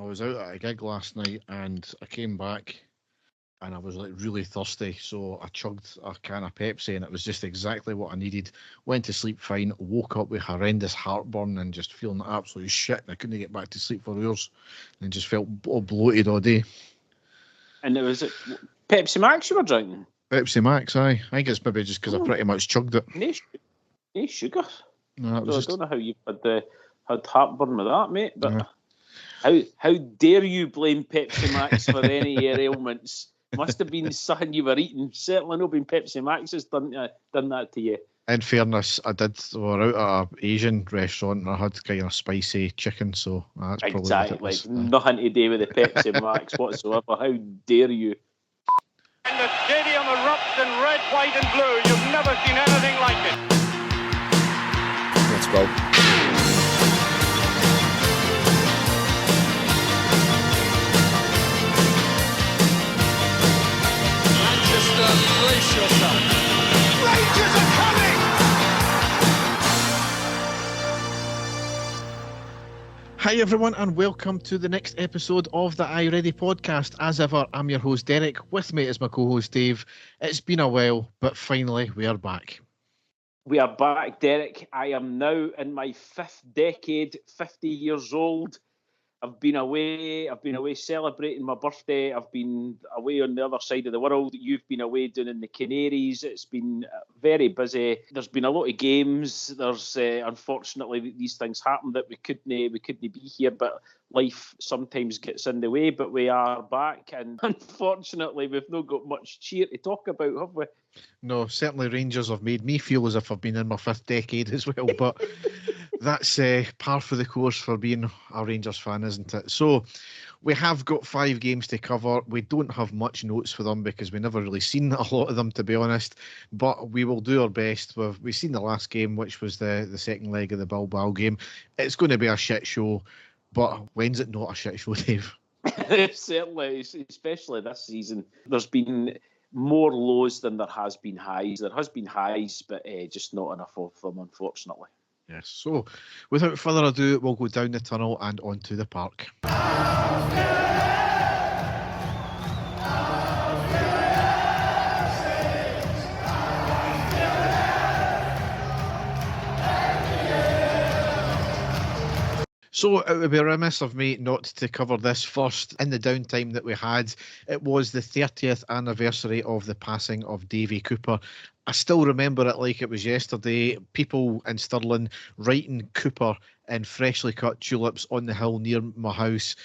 I was out at a gig last night and I came back and I was like really thirsty, so I chugged a can of Pepsi and it was just exactly what I needed. Went to sleep fine, woke up with horrendous heartburn and just feeling absolutely shit, and I couldn't get back to sleep for hours and just felt all bloated all day. And it was Pepsi Max you were drinking? Pepsi Max, aye. I think it's maybe just because I pretty much chugged it. No sugar. No, so I don't know how you had heartburn with that, mate, but how dare you blame Pepsi Max for any ailments? Must have been something you were eating. Certainly not been Pepsi Max has done that to you. In fairness, we were out at an Asian restaurant and I had kind of spicy chicken, so that's probably exactly what it was. Nothing to do with the Pepsi Max whatsoever. How dare you? And the stadium erupts in red, white and blue. You've never seen anything like it. Let's go. Brace yourself. Rangers are coming! Hi everyone and welcome to the next episode of the I Ready podcast. As ever, I'm your host Derek. With me is my co-host Dave. It's been a while, but finally we are back. We are back, Derek. I am now in my fifth decade, 50 years old. I've been away celebrating my birthday. I've been away on the other side of the world. You've been away down in the Canaries. It's been very busy. There's been a lot of games. There's unfortunately these things happen that we couldn't be here, but life sometimes gets in the way. But we are back, and unfortunately we've not got much cheer to talk about, have we? No, certainly Rangers have made me feel as if I've been in my fifth decade as well, but that's par for the course for being a Rangers fan, isn't it? So we have got 5 games to cover. We don't have much notes for them because we never really seen a lot of them, to be honest, but we will do our best. We've seen the last game, which was the second leg of the Bilbao game. It's going to be a shit show, but when's it not a shit show, Dave? Certainly, especially this season. There's been more lows than there has been highs. There has been highs, but just not enough of them, unfortunately. Yes, so without further ado, we'll go down the tunnel and onto the park. So it would be remiss of me not to cover this first. In the downtime that we had, it was the 30th anniversary of the passing of Davy Cooper. I still remember it like it was yesterday. People in Stirling writing Cooper in freshly cut tulips on the hill near my house.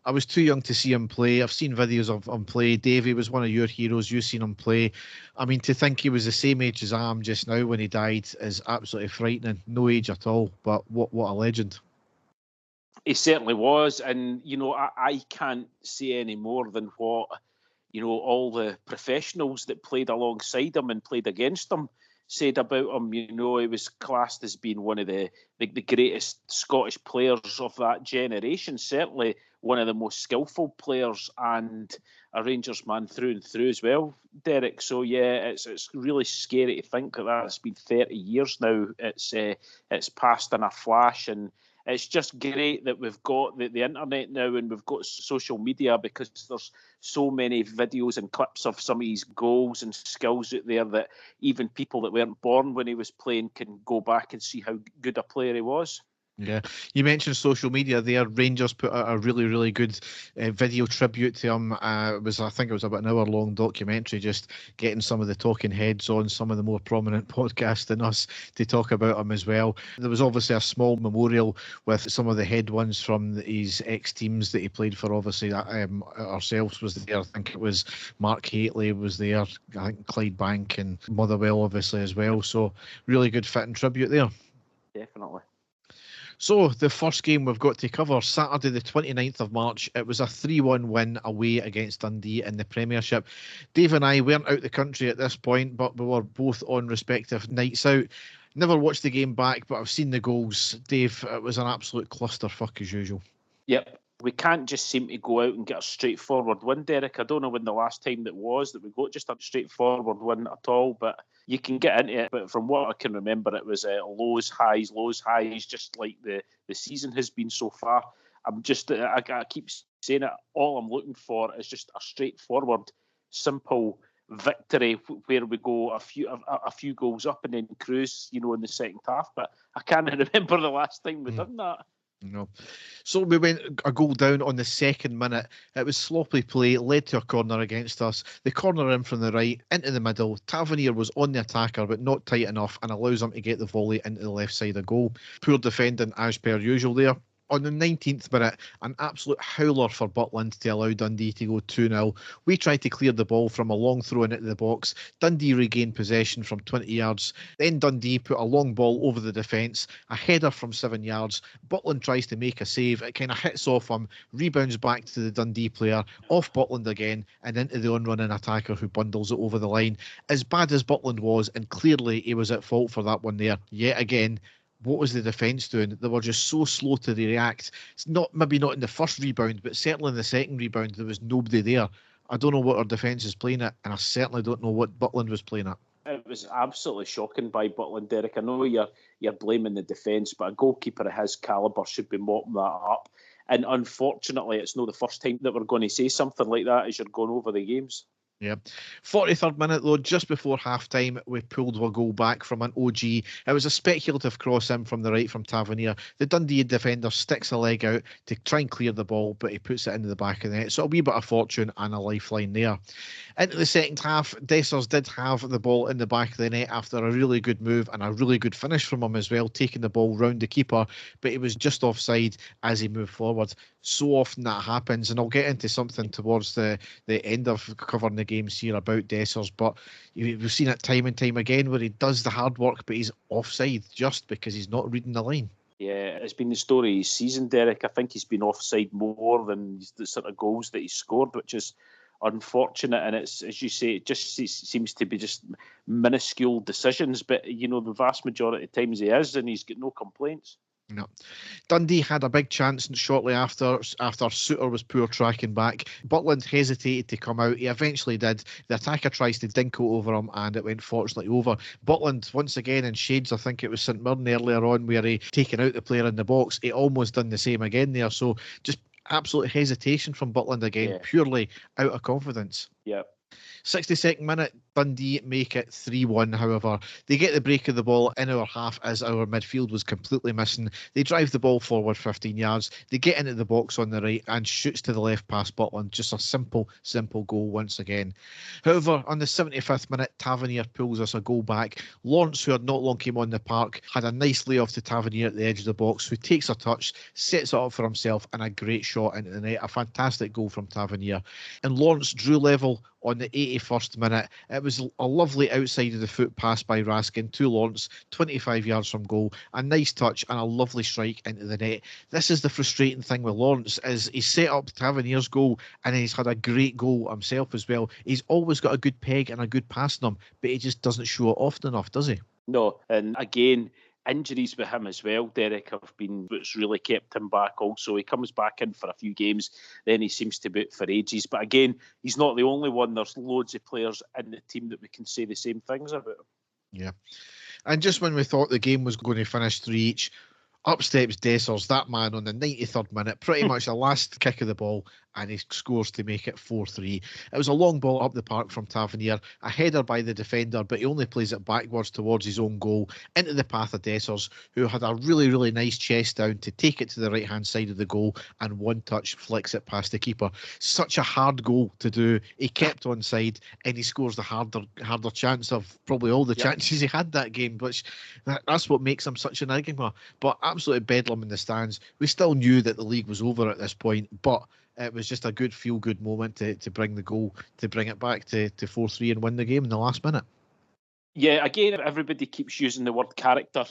I was too young to see him play. I've seen videos of him play. Davy was one of your heroes. You've seen him play. I mean, to think he was the same age as I am just now when he died is absolutely frightening. No age at all, but what a legend. He certainly was, and I can't say any more than what all the professionals that played alongside him and played against him said about him. He was classed as being one of the greatest Scottish players of that generation, certainly one of the most skillful players and a Rangers man through and through as well, Derek. So yeah, it's really scary to think that that's been 30 years now. It's passed in a flash, and it's just great that we've got the internet now and we've got social media, because there's so many videos and clips of some of his goals and skills out there that even people that weren't born when he was playing can go back and see how good a player he was. Yeah, you mentioned social media there. Rangers put out a really, really good video tribute to him. I think it was about an hour-long documentary, just getting some of the talking heads on some of the more prominent podcasts than us to talk about him as well. There was obviously a small memorial with some of the head ones from his ex-teams that he played for. Obviously, ourselves was there. I think it was Mark Haitley was there. I think Clyde Bank and Motherwell obviously as well. So really good fitting tribute there. Definitely. So the first game we've got to cover, Saturday the 29th of March. It was a 3-1 win away against Dundee in the Premiership. Dave and I weren't out the country at this point, but we were both on respective nights out. Never watched the game back, but I've seen the goals. Dave, it was an absolute clusterfuck as usual. Yep. We can't just seem to go out and get a straightforward win, Derek. I don't know when the last time that was that we got just a straightforward win at all, but you can get into it. But from what I can remember, it was lows, highs, just like the season has been so far. I keep saying it, all I'm looking for is just a straightforward, simple victory where we go a few goals up and then cruise, in the second half. But I can't remember the last time we done that. No. So we went a goal down on the second minute. It was sloppy play, led to a corner against us. The corner in from the right, into the middle. Tavernier was on the attacker, but not tight enough, and allows him to get the volley into the left side of goal. Poor defending as per usual there. On the 19th minute, an absolute howler for Butland to allow Dundee to go 2-0. We tried to clear the ball from a long throw into the box. Dundee regained possession from 20 yards. Then Dundee put a long ball over the defence. A header from 7 yards. Butland tries to make a save. It kind of hits off him, rebounds back to the Dundee player, off Butland again, and into the on-running attacker who bundles it over the line. As bad as Butland was, and clearly he was at fault for that one there, yet again, what was the defence doing? They were just so slow to react. It's maybe not in the first rebound, but certainly in the second rebound, there was nobody there. I don't know what our defence is playing at, and I certainly don't know what Butland was playing at. It was absolutely shocking by Butland, Derek. I know you're blaming the defence, but a goalkeeper of his calibre should be mopping that up. And unfortunately, it's not the first time that we're going to say something like that as you're going over the games. Yeah. 43rd minute, though, just before half-time, we pulled a goal back from an OG. It was a speculative cross-in from the right from Tavernier. The Dundee defender sticks a leg out to try and clear the ball, but he puts it into the back of the net. So a wee bit of fortune and a lifeline there. Into the second half, Dessers did have the ball in the back of the net after a really good move and a really good finish from him as well, taking the ball round the keeper, but he was just offside as he moved forward. So often that happens, and I'll get into something towards the end of covering the games here about Dessers, but we've seen it time and time again where he does the hard work, but he's offside just because he's not reading the line. Yeah, it's been the story of his season, Derek. I think he's been offside more than the sort of goals that he scored, which is unfortunate. And it's, as you say, it just seems to be just minuscule decisions, but the vast majority of times he is, and he's got no complaints. No. Dundee had a big chance shortly after Suter was poor tracking back. Butland hesitated to come out. He eventually did. The attacker tries to dink it over him, and it went fortunately over. Butland, once again in shades, I think it was St Mirren earlier on, where he taken out the player in the box. He almost done the same again there. So just absolute hesitation from Butland again, purely out of confidence. Yeah. 62nd minute, Dundee make it 3-1, however. They get the break of the ball in our half as our midfield was completely missing. They drive the ball forward 15 yards. They get into the box on the right and shoots to the left past Butland. Just a simple goal once again. However, on the 75th minute, Tavernier pulls us a goal back. Lawrence, who had not long came on the park, had a nice layoff to Tavernier at the edge of the box, who takes a touch, sets it up for himself, and a great shot into the net. A fantastic goal from Tavernier. And Lawrence drew level on the 81st minute. It was a lovely outside of the foot pass by Raskin to Lawrence, 25 yards from goal. A nice touch and a lovely strike into the net. This is the frustrating thing with Lawrence, is he's set up Tavernier's goal and he's had a great goal himself as well. He's always got a good peg and a good pass in him, but he just doesn't show it often enough, does he? No, and again, injuries with him as well, Derek, have been what's really kept him back also. He comes back in for a few games, then he seems to be out for ages. But again, he's not the only one. There's loads of players in the team that we can say the same things about. Yeah. And just when we thought the game was going to finish 3 each, up steps Dessers, that man, on the 93rd minute, pretty much the last kick of the ball, and he scores to make it 4-3. It was a long ball up the park from Tavernier, a header by the defender, but he only plays it backwards towards his own goal, into the path of Dessers, who had a really, really nice chest down to take it to the right-hand side of the goal, and one touch flicks it past the keeper. Such a hard goal to do. He kept onside, and he scores the harder chance of probably all the chances he had that game, which that's what makes him such an enigma. But absolutely bedlam in the stands. We still knew that the league was over at this point, but it was just a good feel-good moment to bring the goal, to bring it back to 4-3 and win the game in the last minute. Yeah, again, everybody keeps using the word character.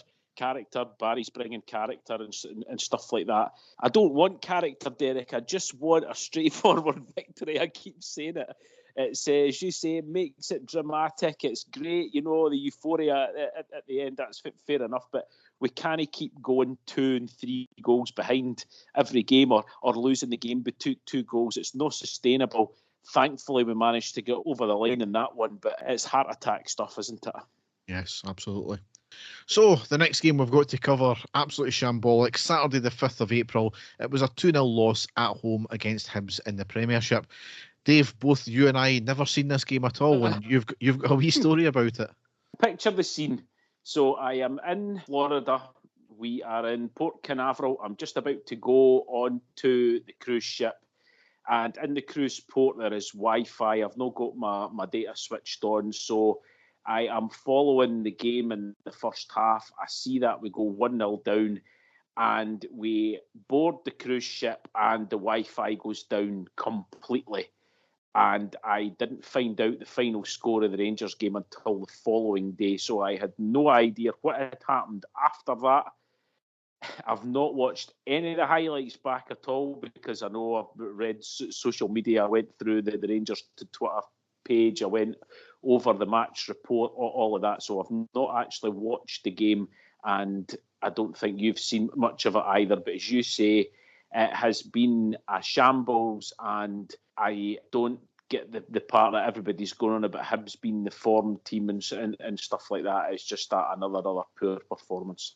Barry's bringing character and stuff like that. I don't want character, Derek. I just want a straightforward victory. I keep saying it. It's, as you say, it makes it dramatic. It's great, the euphoria at the end. That's fair enough, but we can't keep going 2 and 3 goals behind every game or losing the game by two goals. It's not sustainable. Thankfully, we managed to get over the line in that one, but it's heart attack stuff, isn't it? Yes, absolutely. So, the next game we've got to cover, absolutely shambolic. Saturday the 5th of April, it was a 2-0 loss at home against Hibs in the Premiership. Dave, both you and I never seen this game at all, and you've got a wee story about it. Picture the scene. So I am in Florida. We are in Port Canaveral. I'm just about to go on to the cruise ship. And in the cruise port, there is Wi-Fi. I've not got my data switched on. So I am following the game in the first half. I see that we go 1-0 down. And we board the cruise ship and the Wi-Fi goes down completely. And I didn't find out the final score of the Rangers game until the following day. So I had no idea what had happened after that. I've not watched any of the highlights back at all because I know I've read social media. I went through the Rangers Twitter page. I went over the match report, all of that. So I've not actually watched the game, and I don't think you've seen much of it either. But as you say, it has been a shambles, and I don't get the part that everybody's going on about Hibs being the form team and stuff like that. It's just another poor performance.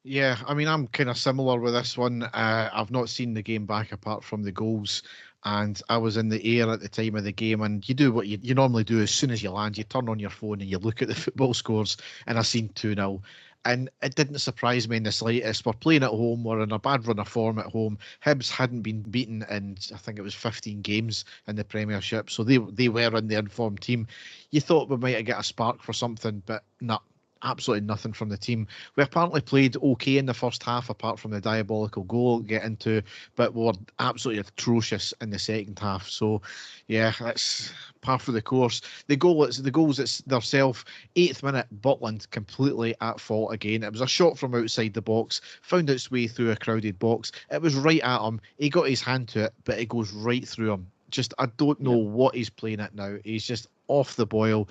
Yeah, I mean, I'm kind of similar with this one. I've not seen the game back apart from the goals, and I was in the air at the time of the game, and you do what you normally do as soon as you land. You turn on your phone and you look at the football scores, and I seen 2-0. And it didn't surprise me in the slightest. We're playing at home. We're in a bad run of form at home. Hibs hadn't been beaten in, I think it was 15 games in the Premiership. So they were in the informed team. You thought we might get a spark for something, but no. Absolutely nothing from the team. We apparently played okay in the first half, apart from the diabolical goal get into, but we were absolutely atrocious in the second half. So, yeah, that's par for the course. The goals it's themselves. 8th minute, Butland completely at fault again. It was a shot from outside the box, found its way through a crowded box. It was right at him. He got his hand to it, but it goes right through him. Just, I don't know what he's playing at now. He's just off the boil.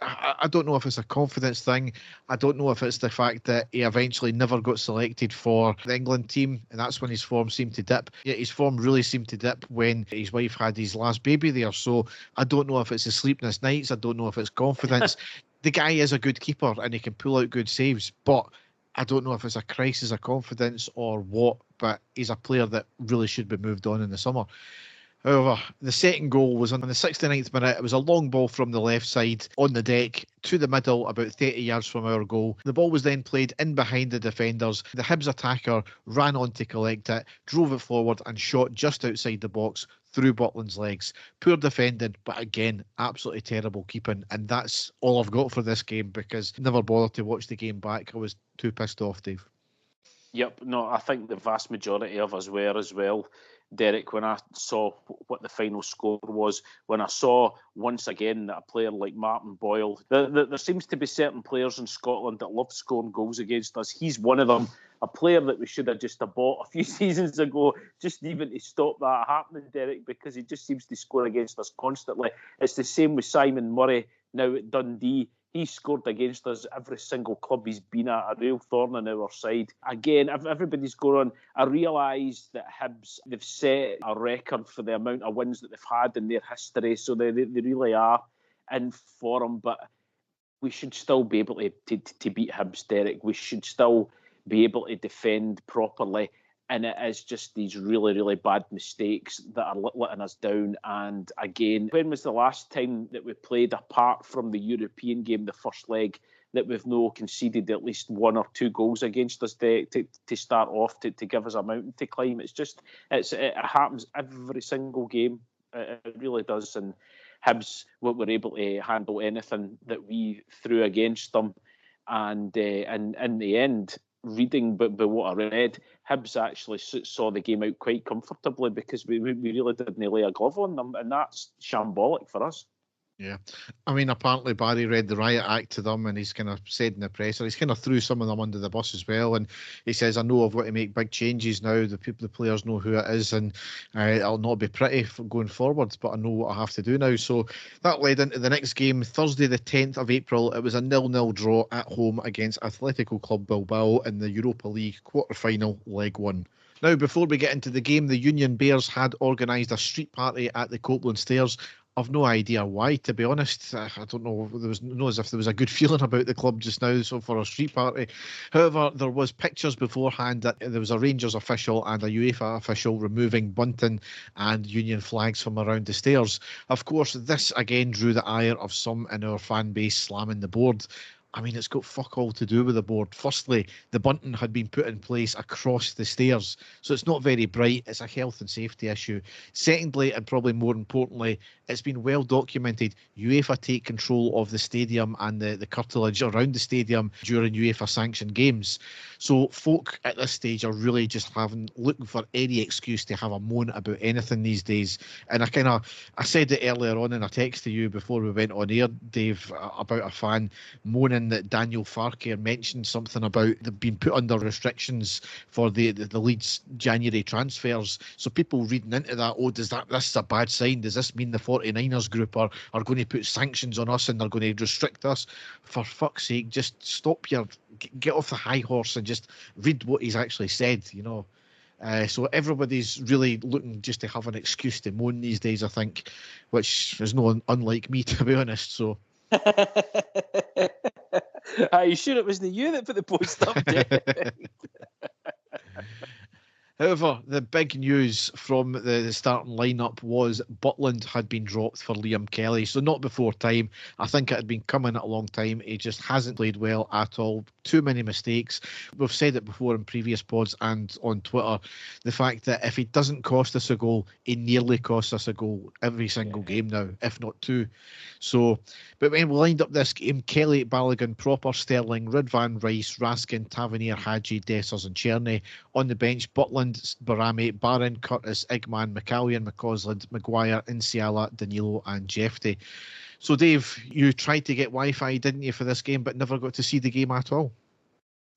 I don't know if it's a confidence thing. I don't know if it's the fact that he eventually never got selected for the England team, and that's when his form seemed to dip. Yet his form really seemed to dip when his wife had his last baby there. So I don't know if it's the sleepless nights. I don't know if it's confidence. The guy is a good keeper and he can pull out good saves, but I don't know if it's a crisis of confidence or what, but he's a player that really should be moved on in the summer. However, the second goal was on the 69th minute. It was a long ball from the left side on the deck to the middle, about 30 yards from our goal. The ball was then played in behind the defenders. The Hibs attacker ran on to collect it, drove it forward and shot just outside the box through Butland's legs. Poor defending, but again, absolutely terrible keeping. And that's all I've got for this game because I never bothered to watch the game back. I was too pissed off, Dave. Yep, no, I think the vast majority of us were as well. Derek, when I saw what the final score was, when I saw once again that a player like Martin Boyle, there seems to be certain players in Scotland that love scoring goals against us. He's one of them. A player that we should have just bought a few seasons ago, just even to stop that happening, Derek, because he just seems to score against us constantly. It's the same with Simon Murray now at Dundee. He scored against us every single club he's been at, a real thorn in our side. Again, if everybody's going on, I realise that Hibs, they've set a record for the amount of wins that they've had in their history, so they really are in form, but we should still be able to beat Hibs, Derek. We should still be able to defend properly. And it is just these really, really bad mistakes that are letting us down. And again, when was the last time that we played, apart from the European game, the first leg, that we've no conceded at least 1 or 2 goals against us to start off, to give us a mountain to climb? It happens every single game. It really does. And Hibs were able to handle anything that we threw against them. And in the end, reading but what I read, Hibs actually saw the game out quite comfortably because we really didn't lay a glove on them, and that's shambolic for us. Yeah. I mean, apparently Barry read the riot act to them and he's kind of said in the presser, he's kind of threw some of them under the bus as well. And he says, I know I've got to make big changes now. The players know who it is and it'll not be pretty for going forward, but I know what I have to do now. So that led into the next game, Thursday the 10th of April. It was a 0-0 draw at home against Atletico Club Bilbao in the Europa League quarter-final, leg 1. Now, before we get into the game, the Union Bears had organised a street party at the Copeland Stairs. I've no idea why, to be honest. I don't know. There was no as if there was a good feeling about the club just now, so for a street party. However, there was pictures beforehand that there was a Rangers official and a UEFA official removing bunting and Union flags from around the stairs. Of course, this again drew the ire of some in our fan base slamming the board. I mean, it's got fuck all to do with the board. Firstly, the bunting had been put in place across the stairs, so it's not very bright. It's a health and safety issue. Secondly, and probably more importantly, it's been well documented, UEFA take control of the stadium and the curtilage around the stadium during UEFA sanctioned games. So folk at this stage are really just looking for any excuse to have a moan about anything these days. And I said it earlier on in a text to you before we went on air, Dave, about a fan moaning that Daniel Farke mentioned something about they've been put under restrictions for the Leeds January transfers. So people reading into that, this is a bad sign. Does this mean the 49ers group are going to put sanctions on us and they're going to restrict us? For fuck's sake, just get off the high horse and just read what he's actually said, So everybody's really looking just to have an excuse to moan these days, I think, which is no unlike me, to be honest. So. Are you sure it wasn't you that put the post up there? However, the big news from the starting lineup was Butland had been dropped for Liam Kelly. So not before time. I think it had been coming at a long time. He just hasn't played well at all. Too many mistakes. We've said it before in previous pods and on Twitter. The fact that if he doesn't cost us a goal, he nearly costs us a goal every single game now, if not two. So, but when we lined up this game, Kelly, Balogun, Proper, Sterling, Ridvan, Rice, Raskin, Tavernier, Hadji, Dessers and Cherny. On the bench, Butland, Barami, Barron, Curtis, Igman, McCallion, McCausland, Maguire, Insiala, Danilo and Jefty. So Dave, you tried to get Wi-Fi, didn't you, for this game, but never got to see the game at all?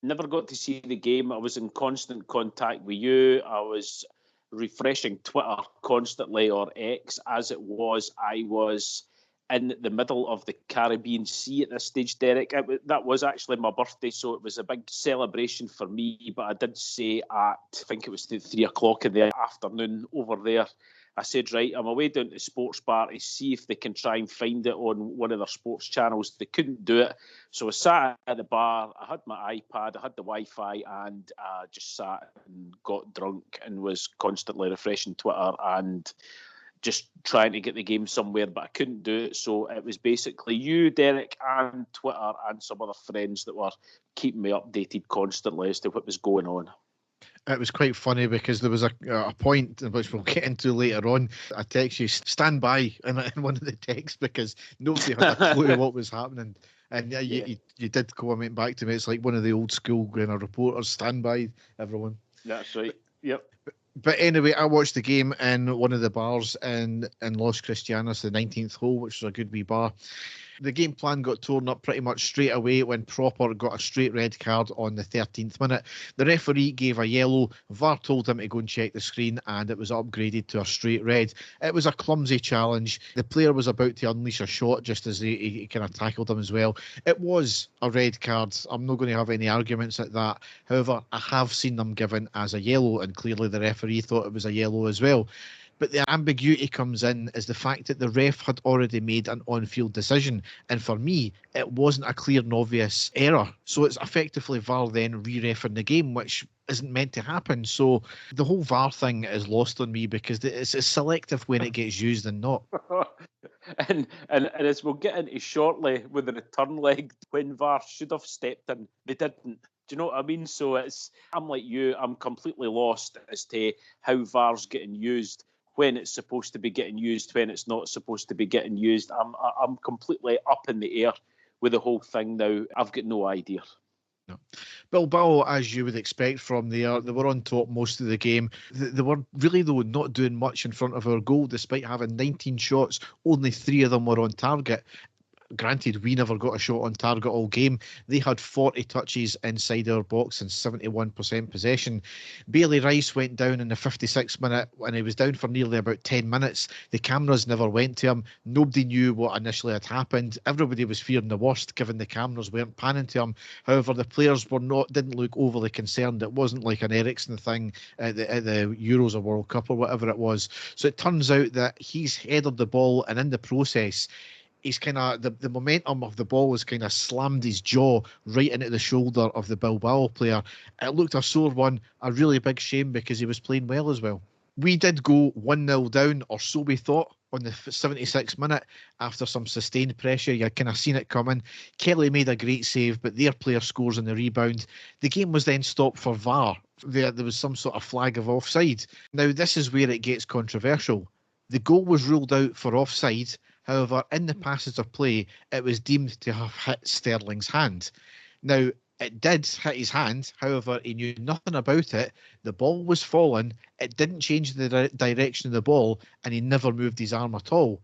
Never got to see the game. I was in constant contact with you. I was refreshing Twitter constantly, or X as it was. I was in the middle of the Caribbean Sea at this stage, Derek. That was actually my birthday, so it was a big celebration for me. But I did say I think it was 3 o'clock in the afternoon over there, I said, right, I'm away down to Sports Bar to see if they can try and find it on one of their sports channels. They couldn't do it. So I sat at the bar, I had my iPad, I had the Wi-Fi, and I just sat and got drunk and was constantly refreshing Twitter and just trying to get the game somewhere, but I couldn't do it. So it was basically you, Derek, and Twitter and some other friends that were keeping me updated constantly as to what was going on. It was quite funny because there was a point which we'll get into later on. I text you, stand by in one of the texts because nobody had a clue what was happening. And you did comment back to me. It's like one of the old school reporters, stand by, everyone. That's right. Yep. But anyway, I watched the game in one of the bars in Los Cristianos, the 19th hole, which was a good wee bar. The game plan got torn up pretty much straight away when Proper got a straight red card on the 13th minute. The referee gave a yellow. VAR told him to go and check the screen, and it was upgraded to a straight red. It was a clumsy challenge. The player was about to unleash a shot just as he kind of tackled him as well. It was a red card. I'm not going to have any arguments at that. However, I have seen them given as a yellow, and clearly the referee thought it was a yellow as well. But the ambiguity comes in is the fact that the ref had already made an on-field decision. And for me, it wasn't a clear and obvious error. So it's effectively VAR then re-reffing the game, which isn't meant to happen. So the whole VAR thing is lost on me because it's selective when it gets used and not. and as we'll get into shortly with the return leg, when VAR should have stepped in, they didn't. Do you know what I mean? So I'm like you, I'm completely lost as to how VAR's getting used, when it's supposed to be getting used, when it's not supposed to be getting used. I'm completely up in the air with the whole thing now. I've got no idea. No. Bilbao, as you would expect from there, they were on top most of the game. They were really, though, not doing much in front of our goal, despite having 19 shots. Only 3 of them were on target. Granted, we never got a shot on target all game. They had 40 touches inside our box and 71% possession. Bailey Rice went down in the 56th minute when he was down for nearly about 10 minutes. The cameras never went to him. Nobody knew what initially had happened. Everybody was fearing the worst, given the cameras weren't panning to him. However, the players didn't look overly concerned. It wasn't like an Ericsson thing at the Euros or World Cup or whatever it was. So it turns out that he's headed the ball, and in the process, he's kind of the momentum of the ball was kind of slammed his jaw right into the shoulder of the Bilbao player. It looked a sore one, a really big shame because he was playing well as well. We did go 1-0 down, or so we thought, on the 76th minute after some sustained pressure. You kind of seen it coming. Kelly made a great save, but their player scores on the rebound. The game was then stopped for VAR. There was some sort of flag of offside. Now, this is where it gets controversial. The goal was ruled out for offside. However, in the passage of play, it was deemed to have hit Sterling's hand. Now, it did hit his hand. However, he knew nothing about it. The ball was falling. It didn't change the direction of the ball, and he never moved his arm at all.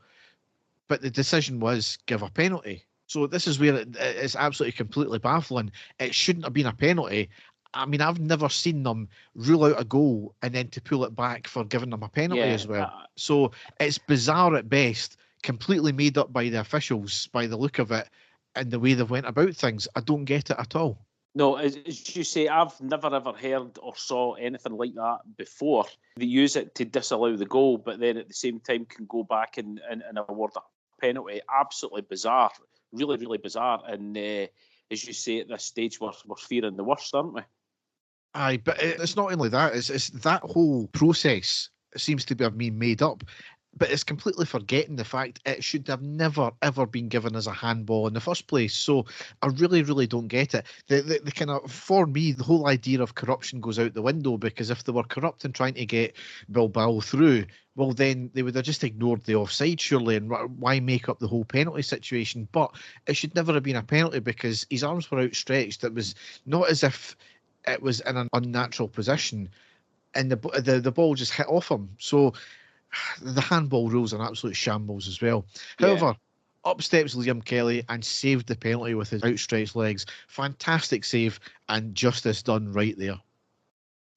But the decision was give a penalty. So this is where it's absolutely completely baffling. It shouldn't have been a penalty. I mean, I've never seen them rule out a goal and then to pull it back for giving them a penalty as well. So it's bizarre at best, completely made up by the officials by the look of it and the way they went about things. I don't get it at all. No, as you say, I've never ever heard or saw anything like that before. They use it to disallow the goal, but then at the same time can go back and award a penalty. Absolutely bizarre. Really, really bizarre. And as you say, at this stage, we're fearing the worst, aren't we? Aye, but it's not only that. It's that whole process seems to be being made up. But it's completely forgetting the fact it should have never, ever been given as a handball in the first place. So I really, really don't get it. The kind of, for me, the whole idea of corruption goes out the window, because if they were corrupt and trying to get Bilbao through, well, then they would have just ignored the offside, surely, and why make up the whole penalty situation? But it should never have been a penalty because his arms were outstretched. It was not as if it was in an unnatural position, and the ball just hit off him. So the handball rules are absolute shambles as well. Yeah. However, up steps Liam Kelly and saved the penalty with his outstretched legs. Fantastic save and justice done right there.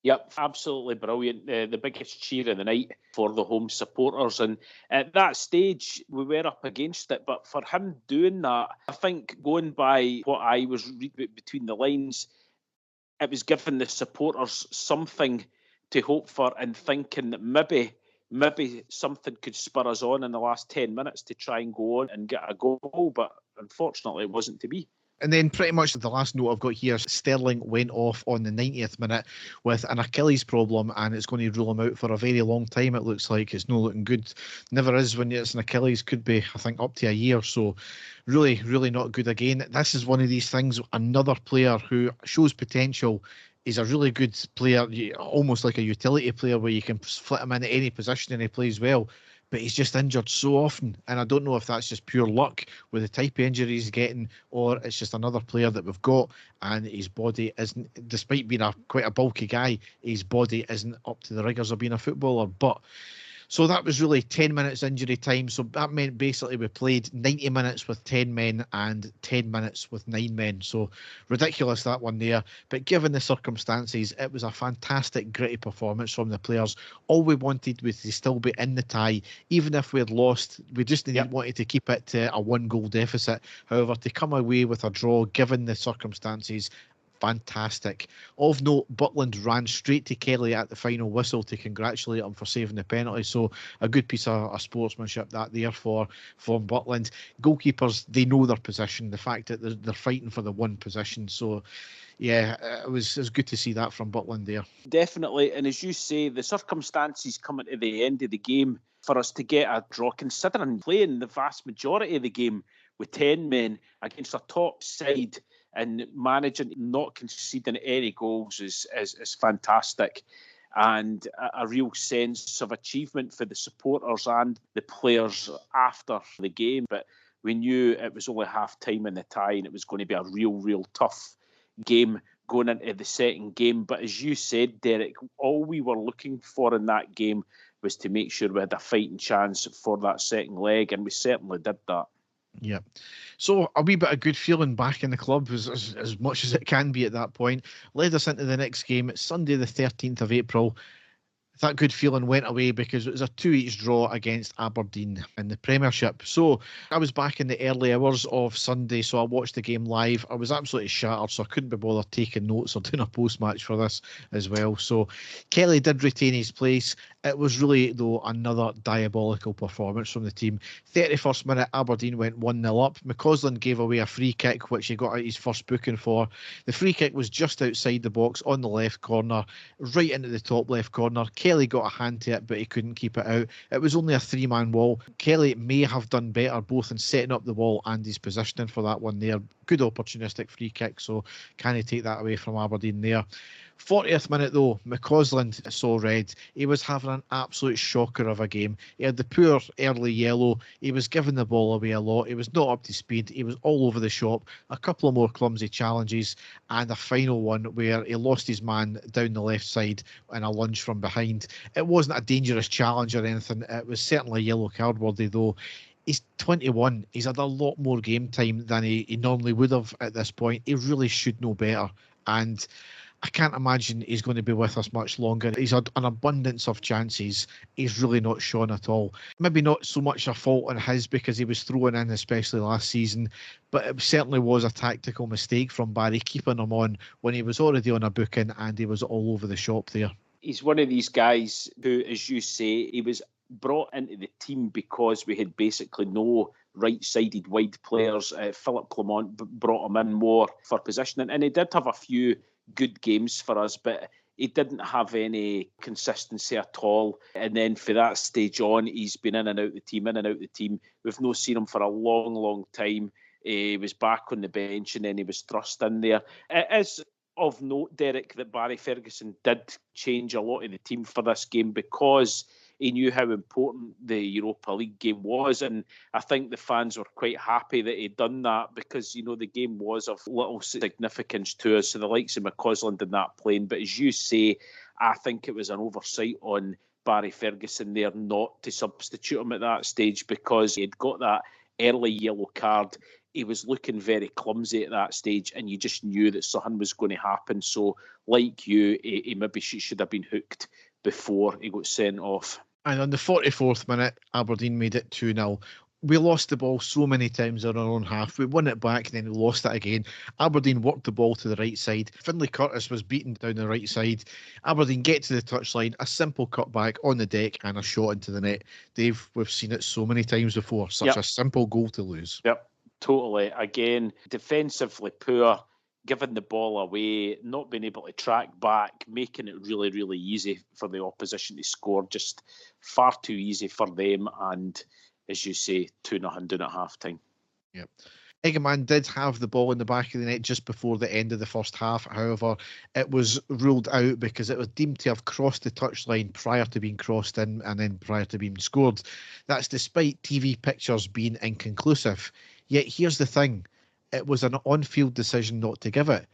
Yep, absolutely brilliant. The biggest cheer of the night for the home supporters. And at that stage, we were up against it. But for him doing that, I think going by what I was reading between the lines, it was giving the supporters something to hope for and thinking that maybe something could spur us on in the last 10 minutes to try and go on and get a goal, but unfortunately it wasn't to be. And then pretty much the last note I've got here, Sterling went off on the 90th minute with an Achilles problem, and it's going to rule him out for a very long time. It looks like it's not looking good. Never is when it's an Achilles, could be, I think, up to a year. So really, really not good again. This is one of these things, another player who shows potential. He's a really good player, almost like a utility player where you can flit him into any position and he plays well. But he's just injured so often. And I don't know if that's just pure luck with the type of injury he's getting, or it's just another player that we've got and his body isn't, despite being quite a bulky guy, his body isn't up to the rigours of being a footballer. But so that was really 10 minutes injury time. So that meant basically we played 90 minutes with 10 men and 10 minutes with 9 men. So ridiculous, that one there. But given the circumstances, it was a fantastic, gritty performance from the players. All we wanted was to still be in the tie. Even if we had lost, we just wanted to keep it to a 1-goal deficit. However, to come away with a draw, given the circumstances, fantastic. Of note, Butland ran straight to Kelly at the final whistle to congratulate him for saving the penalty. So a good piece of sportsmanship that there for Butland. Goalkeepers, they know their position. The fact that they're fighting for the one position. So yeah, it was good to see that from Butland there. Definitely. And as you say, the circumstances coming to the end of the game for us to get a draw, considering playing the vast majority of the game with 10 men against a top side and managing not conceding any goals is fantastic, and a real sense of achievement for the supporters and the players after the game. But we knew it was only half time in the tie and it was going to be a real tough game going into the second game. But as you said, Derek, all we were looking for in that game was to make sure we had a fighting chance for that second leg, and we certainly did that. Yeah. So a wee bit of good feeling back in the club, as much as it can be at that point, led us into the next game, Sunday the 13th of April. That good feeling went away because it was a 2-each draw against Aberdeen in the Premiership. So I was back in the early hours of Sunday, so I watched the game live. I was absolutely shattered, so I couldn't be bothered taking notes or doing a post-match for this as well. So Kelly did retain his place. It was really, though, another diabolical performance from the team. 31st minute, Aberdeen went 1-0 up. McCausland gave away a free kick, which he got out his first booking for. The free kick was just outside the box on the left corner, right into the top left corner. Kelly got a hand to it, but he couldn't keep it out. It was only a 3-man wall. Kelly may have done better both in setting up the wall and his positioning for that one there. Good opportunistic free kick, so can he take that away from Aberdeen there? 40th minute though, McCausland saw red. He was having an absolute shocker of a game. He had the poor early yellow. He was giving the ball away a lot. He was not up to speed. He was all over the shop. A couple of more clumsy challenges and a final one where he lost his man down the left side in a lunge from behind. It wasn't a dangerous challenge or anything. It was certainly a yellow card worthy though. He's 21. He's had a lot more game time than he normally would have at this point. He really should know better. And I can't imagine he's going to be with us much longer. He's had an abundance of chances. He's really not shown at all. Maybe not so much a fault on his because he was thrown in, especially last season, but it certainly was a tactical mistake from Barry keeping him on when he was already on a booking and he was all over the shop there. He's one of these guys who, as you say, he was brought into the team because we had basically no right-sided wide players. Philip Clement brought him in more for positioning, and he did have a few good games for us, but he didn't have any consistency at all. And then for that stage on, he's been in and out the team. We've not seen him for a long, long time. He was back on the bench and then he was thrust in there. It is of note, Derek, that Barry Ferguson did change a lot of the team for this game because he knew how important the Europa League game was, and I think the fans were quite happy that he'd done that because, you know, the game was of little significance to us. So the likes of McCausland and that playing, but as you say, I think it was an oversight on Barry Ferguson there not to substitute him at that stage because he had got that early yellow card. He was looking very clumsy at that stage, and you just knew that something was going to happen. So, like you, he maybe should have been hooked before he got sent off. And on the 44th minute, Aberdeen made it 2-0. We lost the ball so many times in our own half. We won it back and then we lost it again. Aberdeen worked the ball to the right side. Finlay Curtis was beaten down the right side. Aberdeen get to the touchline, a simple cutback on the deck and a shot into the net. Dave, we've seen it so many times before. Such a simple goal to lose. Yep, totally. Again, defensively poor, giving the ball away, not being able to track back, making it really, really easy for the opposition to score. Just far too easy for them. And as you say, 2-0 down at half time. Yep. Eggman did have the ball in the back of the net just before the end of the first half. However, it was ruled out because it was deemed to have crossed the touchline prior to being crossed in and then prior to being scored. That's despite TV pictures being inconclusive. Yet here's the thing. It was an on-field decision not to give it.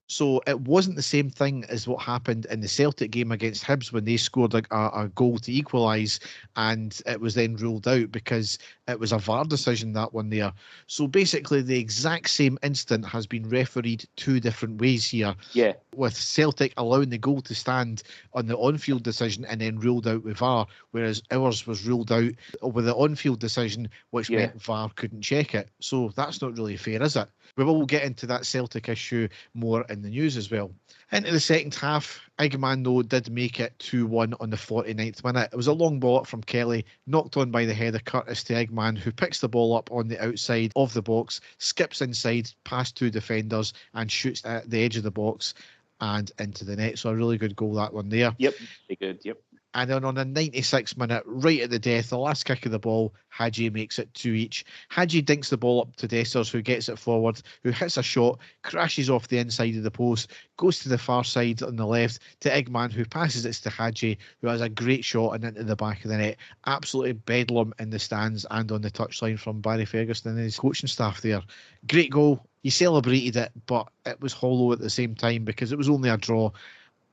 So it wasn't the same thing as what happened in the Celtic game against Hibs when they scored a goal to equalise and it was then ruled out because it was a VAR decision, that one there. So basically the exact same incident has been refereed two different ways here. Yeah. With Celtic allowing the goal to stand on the on-field decision and then ruled out with VAR, whereas ours was ruled out with the on-field decision, which meant VAR couldn't check it. So that's not really fair, is it? We will get into that Celtic issue more in the news as well. Into the second half, Eggman, though, did make it 2-1 on the 49th minute. It was a long ball up from Kelly, knocked on by the head of Curtis to Eggman, who picks the ball up on the outside of the box, skips inside, past two defenders, and shoots at the edge of the box and into the net. So a really good goal, that one there. Yep, very good, yep. And then on the 96th minute, right at the death, the last kick of the ball, Hadji makes it 2 each. Hadji dinks the ball up to Dessers, who gets it forward, who hits a shot, crashes off the inside of the post, goes to the far side on the left to Eggman, who passes it to Hadji, who has a great shot and into the back of the net. Absolutely bedlam in the stands and on the touchline from Barry Ferguson and his coaching staff there. Great goal. He celebrated it, but it was hollow at the same time because it was only a draw.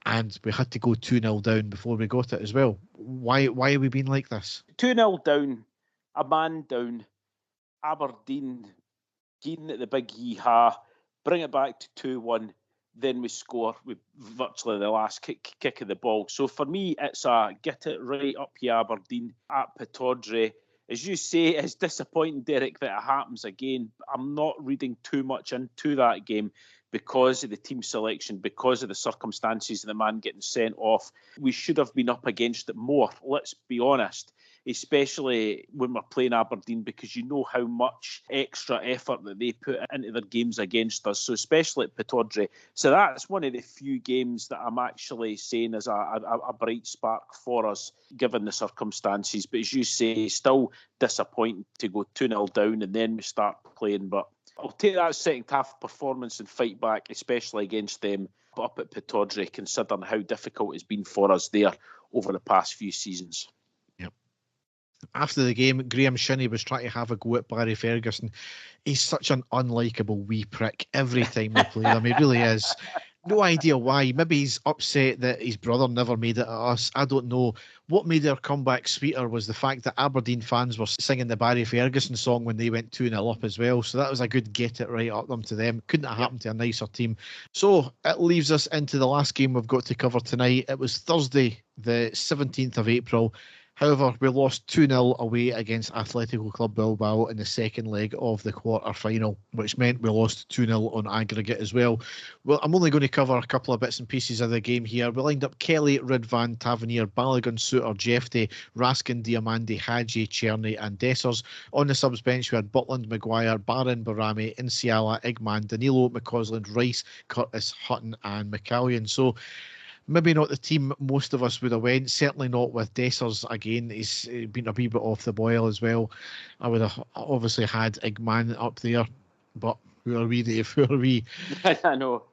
And we had to go 2-0 down before we got it as well. Why are we being like this? 2-0 down, a man down, Aberdeen getting at the big yee-haw, bring it back to 2-1, then we score with virtually the last kick of the ball. So for me, it's a get it right up here, Aberdeen at Pittodrie. As you say, it's disappointing, Derek, that it happens again. I'm not reading too much into that game because of the team selection, because of the circumstances of the man getting sent off. We should have been up against it more, let's be honest, especially when we're playing Aberdeen, because you know how much extra effort that they put into their games against us, so especially at Pittodrie. So that's one of the few games that I'm actually saying is a bright spark for us, given the circumstances. But as you say, still disappointing to go 2-0 down and then we start playing. But I'll take that second half performance and fight back, especially against them up at Pittodrie, considering how difficult it's been for us there over the past few seasons. After the game, Graham Shinney was trying to have a go at Barry Ferguson. He's such an unlikable wee prick every time we play him. He really is. No idea why. Maybe he's upset that his brother never made it at us. I don't know. What made their comeback sweeter was the fact that Aberdeen fans were singing the Barry Ferguson song when they went 2-0 up as well. So that was a good get it right up them to them. Couldn't have happened to a nicer team. So it leaves us into the last game we've got to cover tonight. It was Thursday, the 17th of April. However, we lost 2-0 away against Atletico Club Bilbao in the second leg of the quarter-final, which meant we lost 2-0 on aggregate as well. Well, I'm only going to cover a couple of bits and pieces of the game here. We lined up Kelly, Ridvan, Tavernier, Balogun, Suter, Jefty, Raskin, Diamandi, Hadji, Cherny and Dessers. On the subs bench, we had Butland, Maguire, Barron, Barami, Insiala, Igman, Danilo, McCausland, Rice, Curtis, Hutton and McCallion. So maybe not the team most of us would have went. Certainly not with Dessers again. He's been a wee bit off the boil as well. I would have obviously had Igman up there, but who are we, Dave? Who are we? I know.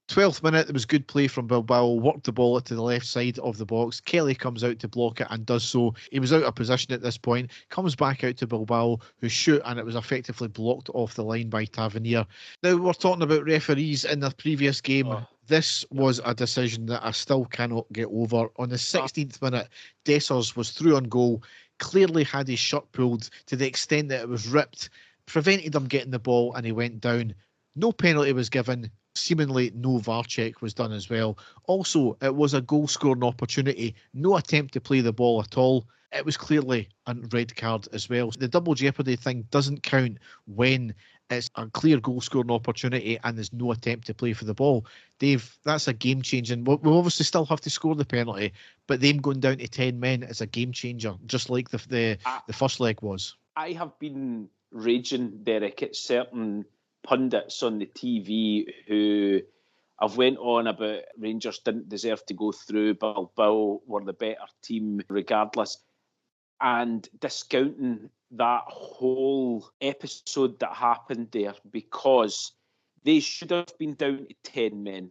12th minute, there was good play from Bilbao, worked the ball to the left side of the box. Kelly comes out to block it and does so. He was out of position at this point, comes back out to Bilbao, who shoot, and it was effectively blocked off the line by Tavernier. Now, we're talking about referees in the previous game. This was a decision that I still cannot get over. On the 16th minute, Dessers was through on goal, clearly had his shirt pulled to the extent that it was ripped, prevented him getting the ball, and he went down. No penalty was given. Seemingly no VAR check was done as well. Also, it was a goal scoring opportunity. No attempt to play the ball at all. It was clearly a red card as well. The double jeopardy thing doesn't count when it's a clear goal scoring opportunity and there's no attempt to play for the ball. Dave, that's a game changing. We'll obviously still have to score the penalty, but them going down to 10 men is a game changer, just like the first leg was. I have been raging, Derek, at certain pundits on the TV who have went on about Rangers didn't deserve to go through, Bilbao were the better team regardless, and discounting that whole episode that happened there, because they should have been down to 10 men.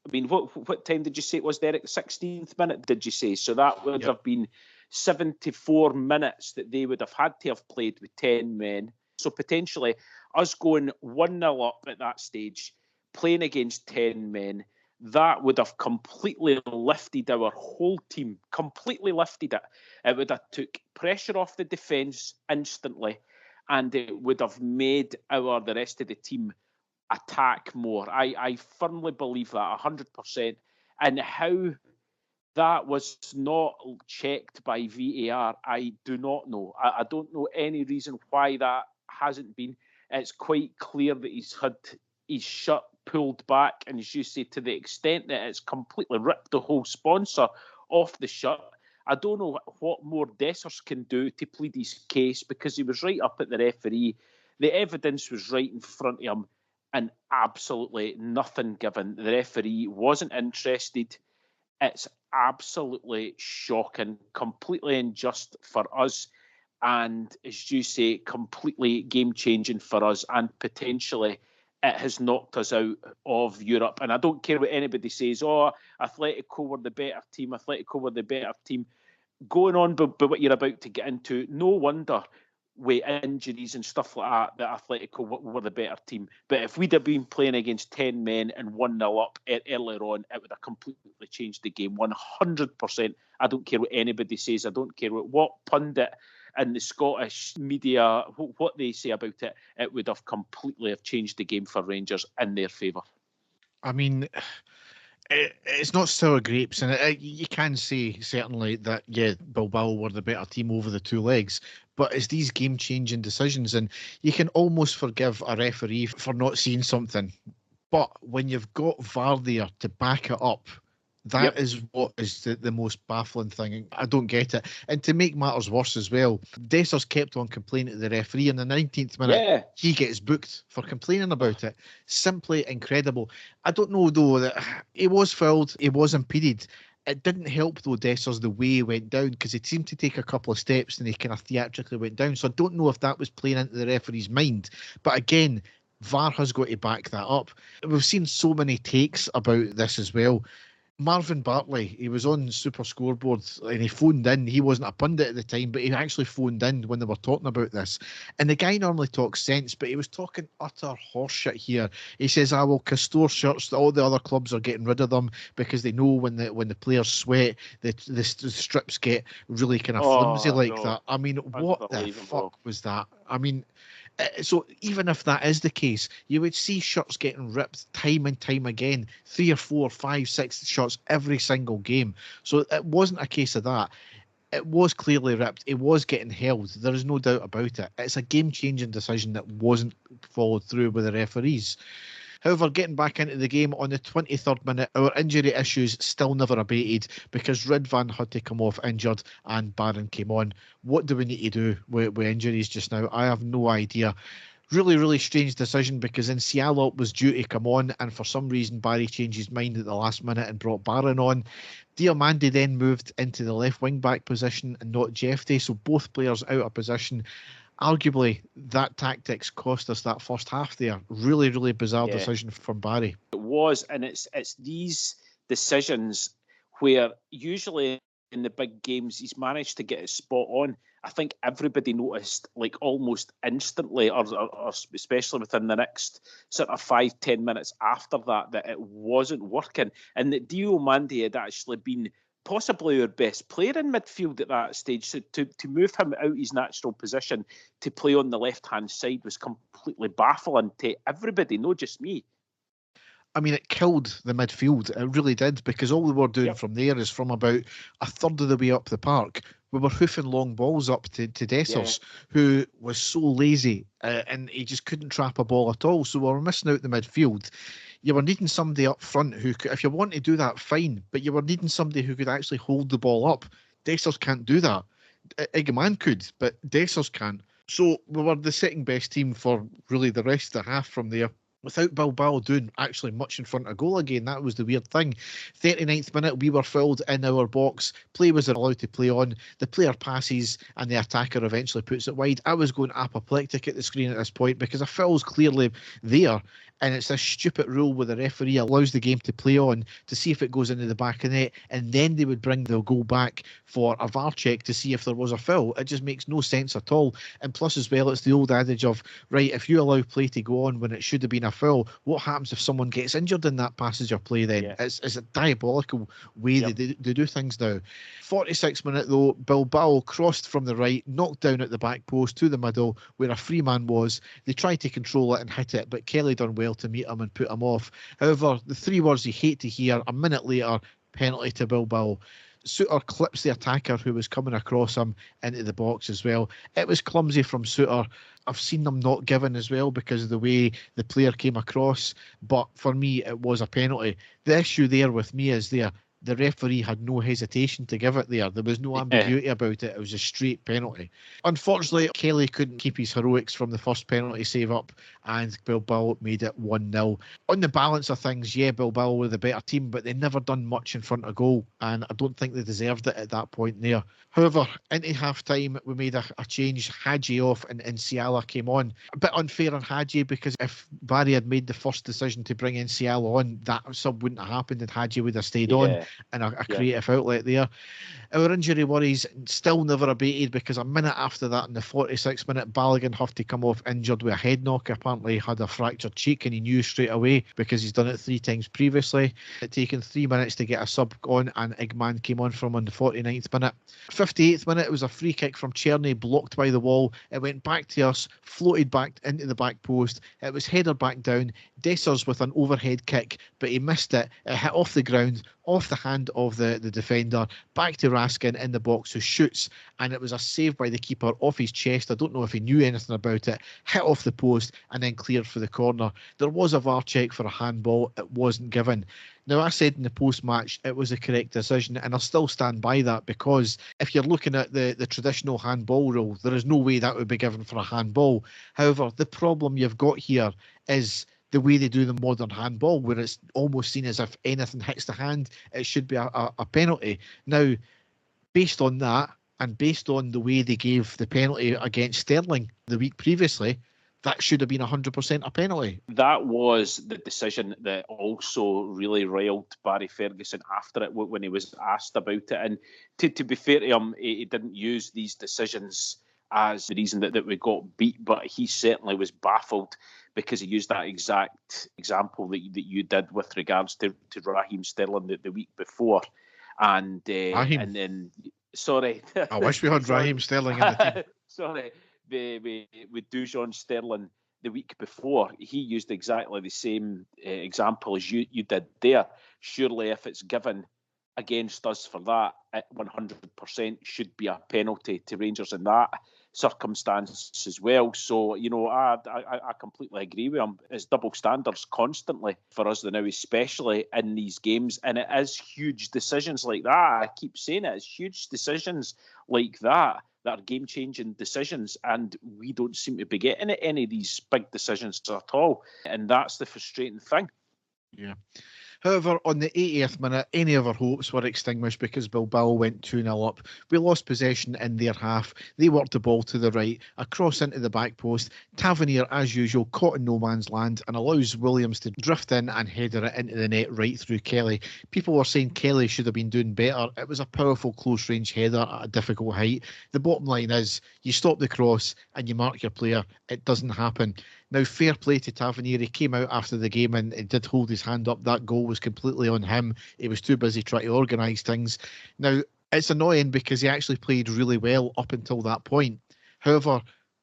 I mean, what time did you say it was, Derek? 16th minute, did you say? So that would have been 74 minutes that they would have had to have played with 10 men. So potentially us going 1-0 up at that stage, playing against 10 men, that would have completely lifted our whole team, completely lifted it. It would have took pressure off the defence instantly, and it would have made the rest of the team attack more. I firmly believe that, 100%. And how that was not checked by VAR, I do not know. I don't know any reason why that hasn't been. It's quite clear that he's had his shirt pulled back, and as you say, to the extent that it's completely ripped the whole sponsor off the shirt. I don't know what more Dessers can do to plead his case, because he was right up at the referee. The evidence was right in front of him, and absolutely nothing given. The referee wasn't interested. It's absolutely shocking, completely unjust for us, and as you say, completely game-changing for us, and potentially it has knocked us out of Europe. And I don't care what anybody says, Atletico were the better team. Going on but what you're about to get into, no wonder with injuries and stuff like that Atletico were the better team. But if we'd have been playing against 10 men and 1-0 up earlier on, it would have completely changed the game, 100%. I don't care what anybody says. I don't care what pundit and the Scottish media, what they say about it, it would have completely have changed the game for Rangers in their favour. I mean, it's not sour grapes, and you can say certainly that, yeah, Bilbao were the better team over the two legs, but it's these game-changing decisions, and you can almost forgive a referee for not seeing something. But when you've got VAR there to back it up, that is what is the most baffling thing. I don't get it. And to make matters worse as well, Dessers kept on complaining to the referee. In the 19th minute, he gets booked for complaining about it. Simply incredible. I don't know, though, that he was fouled, he was impeded. It didn't help, though, Dessers, the way he went down, because he seemed to take a couple of steps and he kind of theatrically went down. So I don't know if that was playing into the referee's mind. But again, VAR has got to back that up. We've seen so many takes about this as well. Marvin Bartley, he was on Super Scoreboard and he phoned in. He wasn't a pundit at the time, but he actually phoned in when they were talking about this. And the guy normally talks sense, but he was talking utter horseshit here. He says, well, Castore shirts, all the other clubs are getting rid of them because they know when the players sweat, the strips get really kind of flimsy like that. I mean, what the fuck was that? I mean, so even if that is the case, you would see shirts getting ripped time and time again, 3 or 4, 5, 6 shirts every single game. So it wasn't a case of that. It was clearly ripped. It was getting held. There is no doubt about it. It's a game-changing decision that wasn't followed through by the referees. However, getting back into the game on the 23rd minute, our injury issues still never abated because Ridvan had to come off injured and Barron came on. What do we need to do with injuries just now? I have no idea. Really, really strange decision because Nsiala was due to come on and for some reason Barry changed his mind at the last minute and brought Barron on. Diomande then moved into the left wing back position and not Jefte, so both players out of position. Arguably, that tactics cost us that first half there. Really, really bizarre decision from Barry. It was, and it's these decisions where usually in the big games he's managed to get it spot on. I think everybody noticed like almost instantly, or especially within the next sort of 5-10 minutes after that it wasn't working, and that Diomande had actually been possibly our best player in midfield at that stage. So to move him out his natural position to play on the left-hand side was completely baffling to everybody, not just me. I mean, it killed the midfield. It really did, because all we were doing from there is from about a third of the way up the park, we were hoofing long balls up to Dessers, who was so lazy and he just couldn't trap a ball at all. So we were missing out the midfield. You were needing somebody up front who could, if you want to do that, fine, but you were needing somebody who could actually hold the ball up. Dessers can't do that. Egeman could, but Dessers can't. So we were the second best team for really the rest of the half from there, without Bilbao doing actually much in front of goal again. That was the weird thing. 39th minute, we were filled in our box. Play was allowed to play on. The player passes and the attacker eventually puts it wide. I was going apoplectic at the screen at this point because a foul's clearly there, and it's a stupid rule where the referee allows the game to play on to see if it goes into the back of the net, and then they would bring the goal back for a VAR check to see if there was a foul. It just makes no sense at all. And plus as well, it's the old adage of, right, if you allow play to go on when it should have been a foul, what happens if someone gets injured in that passage of play then? It's a diabolical way they do things now. 46th minute though, Bilbao crossed from the right, knocked down at the back post to the middle where a free man was. They tried to control it and hit it, but Kelly done well to meet him and put him off. However, the three words you hate to hear, a minute later, penalty to Bilbao. Suter clips the attacker who was coming across him into the box as well. It was clumsy from Suter. I've seen them not given as well because of the way the player came across, but for me it was a penalty. The issue there with me is the referee had no hesitation to give it there. There was no ambiguity about it. It was a straight penalty. Unfortunately, Kelly couldn't keep his heroics from the first penalty save up, and Bilbao made it 1-0. On the balance of things, Bilbao were the better team, but they never done much in front of goal, and I don't think they deserved it at that point there. However, into half-time, we made a change. Hadji off and Nsiala came on. A bit unfair on Hadji, because if Barry had made the first decision to bring Nsiala on, that sub wouldn't have happened and Hadji would have stayed on. And a creative outlet there. Our injury worries still never abated, because a minute after that, in the 46th minute, Balogun had to come off injured with a head knock. Apparently apparently had a fractured cheek, and he knew straight away because he's done it 3 times previously. It taken 3 minutes to get a sub on, and Igman came on from on the 49th minute. 58th minute, it was a free kick from Czerny, blocked by the wall. It went back to us, floated back into the back post. It was headed back down. Dessers with an overhead kick, but he missed it. It hit off the ground, off the hand of the defender, back to Raskin in the box, who shoots, and it was a save by the keeper off his chest. I don't know if he knew anything about it. Hit off the post and then cleared for the corner. There was a VAR check for a handball. It wasn't given. Now, I said in the post-match it was a correct decision, and I'll still stand by that, because if you're looking at the traditional handball rule, there is no way that would be given for a handball. However, the problem you've got here is the way they do the modern handball, where it's almost seen as if anything hits the hand, it should be a penalty. Now, based on that, and based on the way they gave the penalty against Sterling the week previously, that should have been 100% a penalty. That was the decision that also really riled Barry Ferguson after it when he was asked about it. And to be fair to him, he didn't use these decisions as the reason that we got beat, but he certainly was baffled because he used that exact example that you did with regards to Raheem Sterling the week before. And then, sorry. I wish we had Raheem Sterling in the team. Sorry. With Dujon Sterling the week before, he used exactly the same example as you did there. Surely if it's given against us for that, it 100% should be a penalty to Rangers in that circumstance as well. So, I completely agree with him. It's double standards constantly for us now, especially in these games. And it is huge decisions like that. I keep saying it. It's huge decisions like that are game-changing decisions, and we don't seem to be getting any of these big decisions at all. And that's the frustrating thing. Yeah. However, on the 80th minute, any of our hopes were extinguished because Bilbao went 2-0 up. We lost possession in their half. They worked the ball to the right, a cross into the back post. Tavernier, as usual, caught in no man's land and allows Williams to drift in and header it into the net right through Kelly. People were saying Kelly should have been doing better. It was a powerful close-range header at a difficult height. The bottom line is, you stop the cross and you mark your player. It doesn't happen. Now, fair play to Tavernier. He came out after the game and he did hold his hand up. That goal was completely on him. He was too busy trying to organise things. Now, it's annoying because he actually played really well up until that point. However,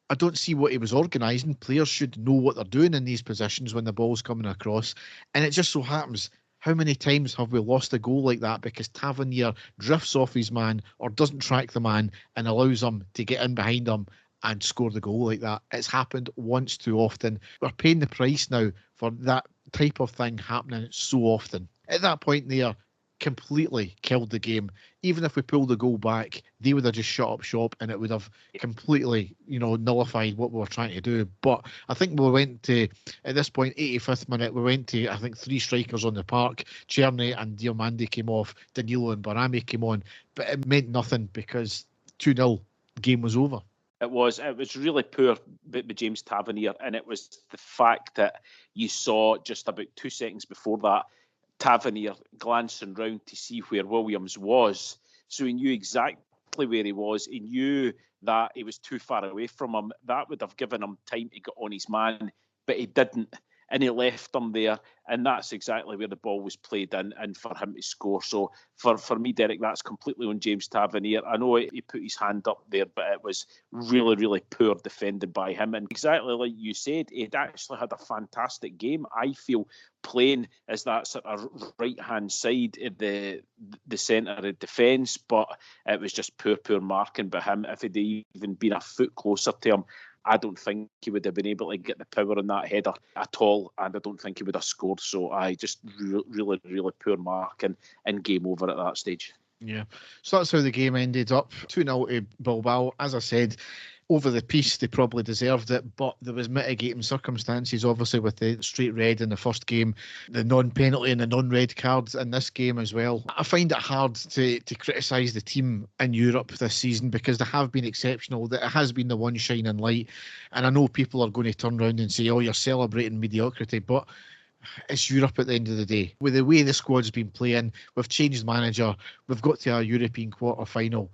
I don't see what he was organising. Players should know what they're doing in these positions when the ball's coming across. And it just so happens, how many times have we lost a goal like that because Tavernier drifts off his man or doesn't track the man and allows him to get in behind him and score the goal like that? It's happened once too often. We're paying the price now for that type of thing happening so often. At that point, they completely killed the game. Even if we pulled the goal back, they would have just shut up shop and it would have completely, nullified what we were trying to do. But I think we went to, at this point, 85th minute, we went to, I think, 3 strikers on the park. Czerny and Diomande came off, Danilo and Barami came on, but it meant nothing because 2-0, game was over. It was really poor by James Tavernier, and it was the fact that you saw just about 2 seconds before that, Tavernier glancing round to see where Williams was. So he knew exactly where he was. He knew that he was too far away from him. That would have given him time to get on his man, but he didn't. And he left him there, and that's exactly where the ball was played in, and for him to score. So for me, Derek, that's completely on James Tavernier. I know he put his hand up there, but it was really, really poor defended by him. And exactly like you said, he'd actually had a fantastic game, I feel, playing as that sort of right-hand side of the centre of defence, but it was just poor marking by him. If he'd even been a foot closer to him, I don't think he would have been able to get the power on that header at all, and I don't think he would have scored. So I just really, really poor mark and game over at that stage. Yeah, so that's how the game ended up. 2-0 to Bilbao. As I said, over the piece, they probably deserved it, but there was mitigating circumstances, obviously, with the straight red in the first game, the non-penalty and the non-red cards in this game as well. I find it hard to criticise the team in Europe this season because they have been exceptional. That it has been the one shining light, and I know people are going to turn around and say, oh, you're celebrating mediocrity, but it's Europe at the end of the day. With the way the squad's been playing, we've changed manager, we've got to a European quarter-final.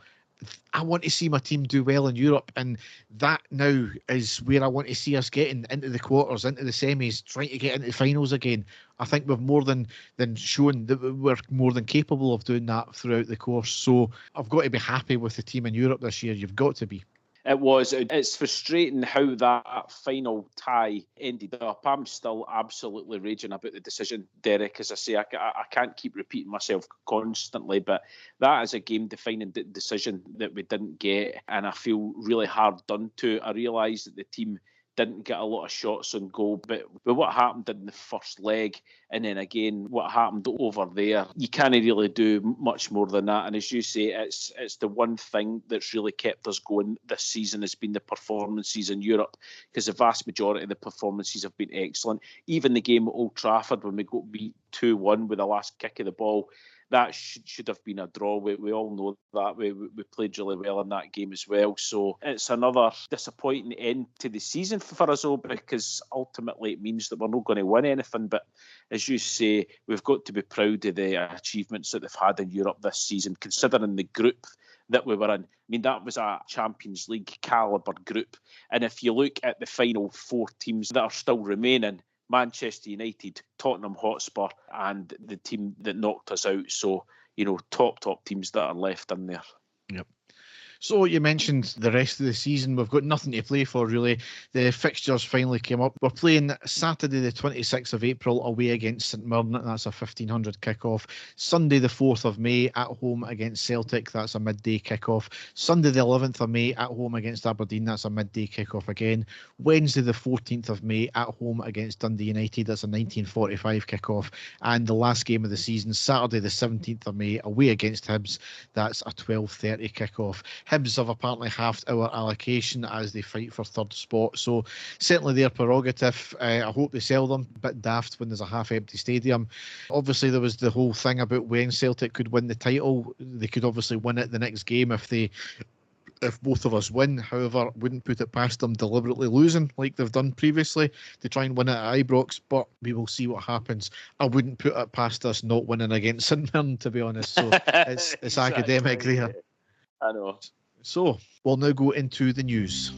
I want to see my team do well in Europe, and that now is where I want to see us getting into the quarters, into the semis, trying to get into the finals again. I think we've more than shown that we're more than capable of doing that throughout the course. So I've got to be happy with the team in Europe this year. You've got to be. It was. It's frustrating how that final tie ended up. I'm still absolutely raging about the decision, Derek. As I say, I can't keep repeating myself constantly, but that is a game-defining decision that we didn't get, and I feel really hard done to. I realise that the team didn't get a lot of shots on goal, but what happened in the first leg, and then again what happened over there, you can't really do much more than that. And as you say, it's the one thing that's really kept us going this season has been the performances in Europe, because the vast majority of the performances have been excellent. Even the game at Old Trafford when we got beat 2-1 with the last kick of the ball, that should have been a draw. We all know that. We played really well in that game as well. So it's another disappointing end to the season for us all, because ultimately it means that we're not going to win anything. But as you say, we've got to be proud of the achievements that they've had in Europe this season, considering the group that we were in. I mean, that was a Champions League calibre group. And if you look at the final 4 teams that are still remaining, Manchester United, Tottenham Hotspur, and the team that knocked us out. So, top teams that are left in there. Yep. So you mentioned the rest of the season. We've got nothing to play for, really. The fixtures finally came up. We're playing Saturday the 26th of April away against St Mirren. That's a 1500 kickoff. Sunday the 4th of May at home against Celtic. That's a midday kickoff. Sunday the 11th of May at home against Aberdeen. That's a midday kickoff again. Wednesday the 14th of May at home against Dundee United. That's a 1945 kickoff. And the last game of the season, Saturday the 17th of May away against Hibs. That's a 12:30 kickoff. Hibs have apparently halved our allocation as they fight for third spot, so certainly their prerogative. I hope they sell them. A bit daft when there's a half-empty stadium. Obviously there was the whole thing about when Celtic could win the title. They could obviously win it the next game if both of us win. However, wouldn't put it past them deliberately losing like they've done previously to try and win it at Ibrox, but we will see what happens. I wouldn't put it past us not winning against St Mirren, to be honest. So it's exactly. Academic there. I know. So we'll now go into the news.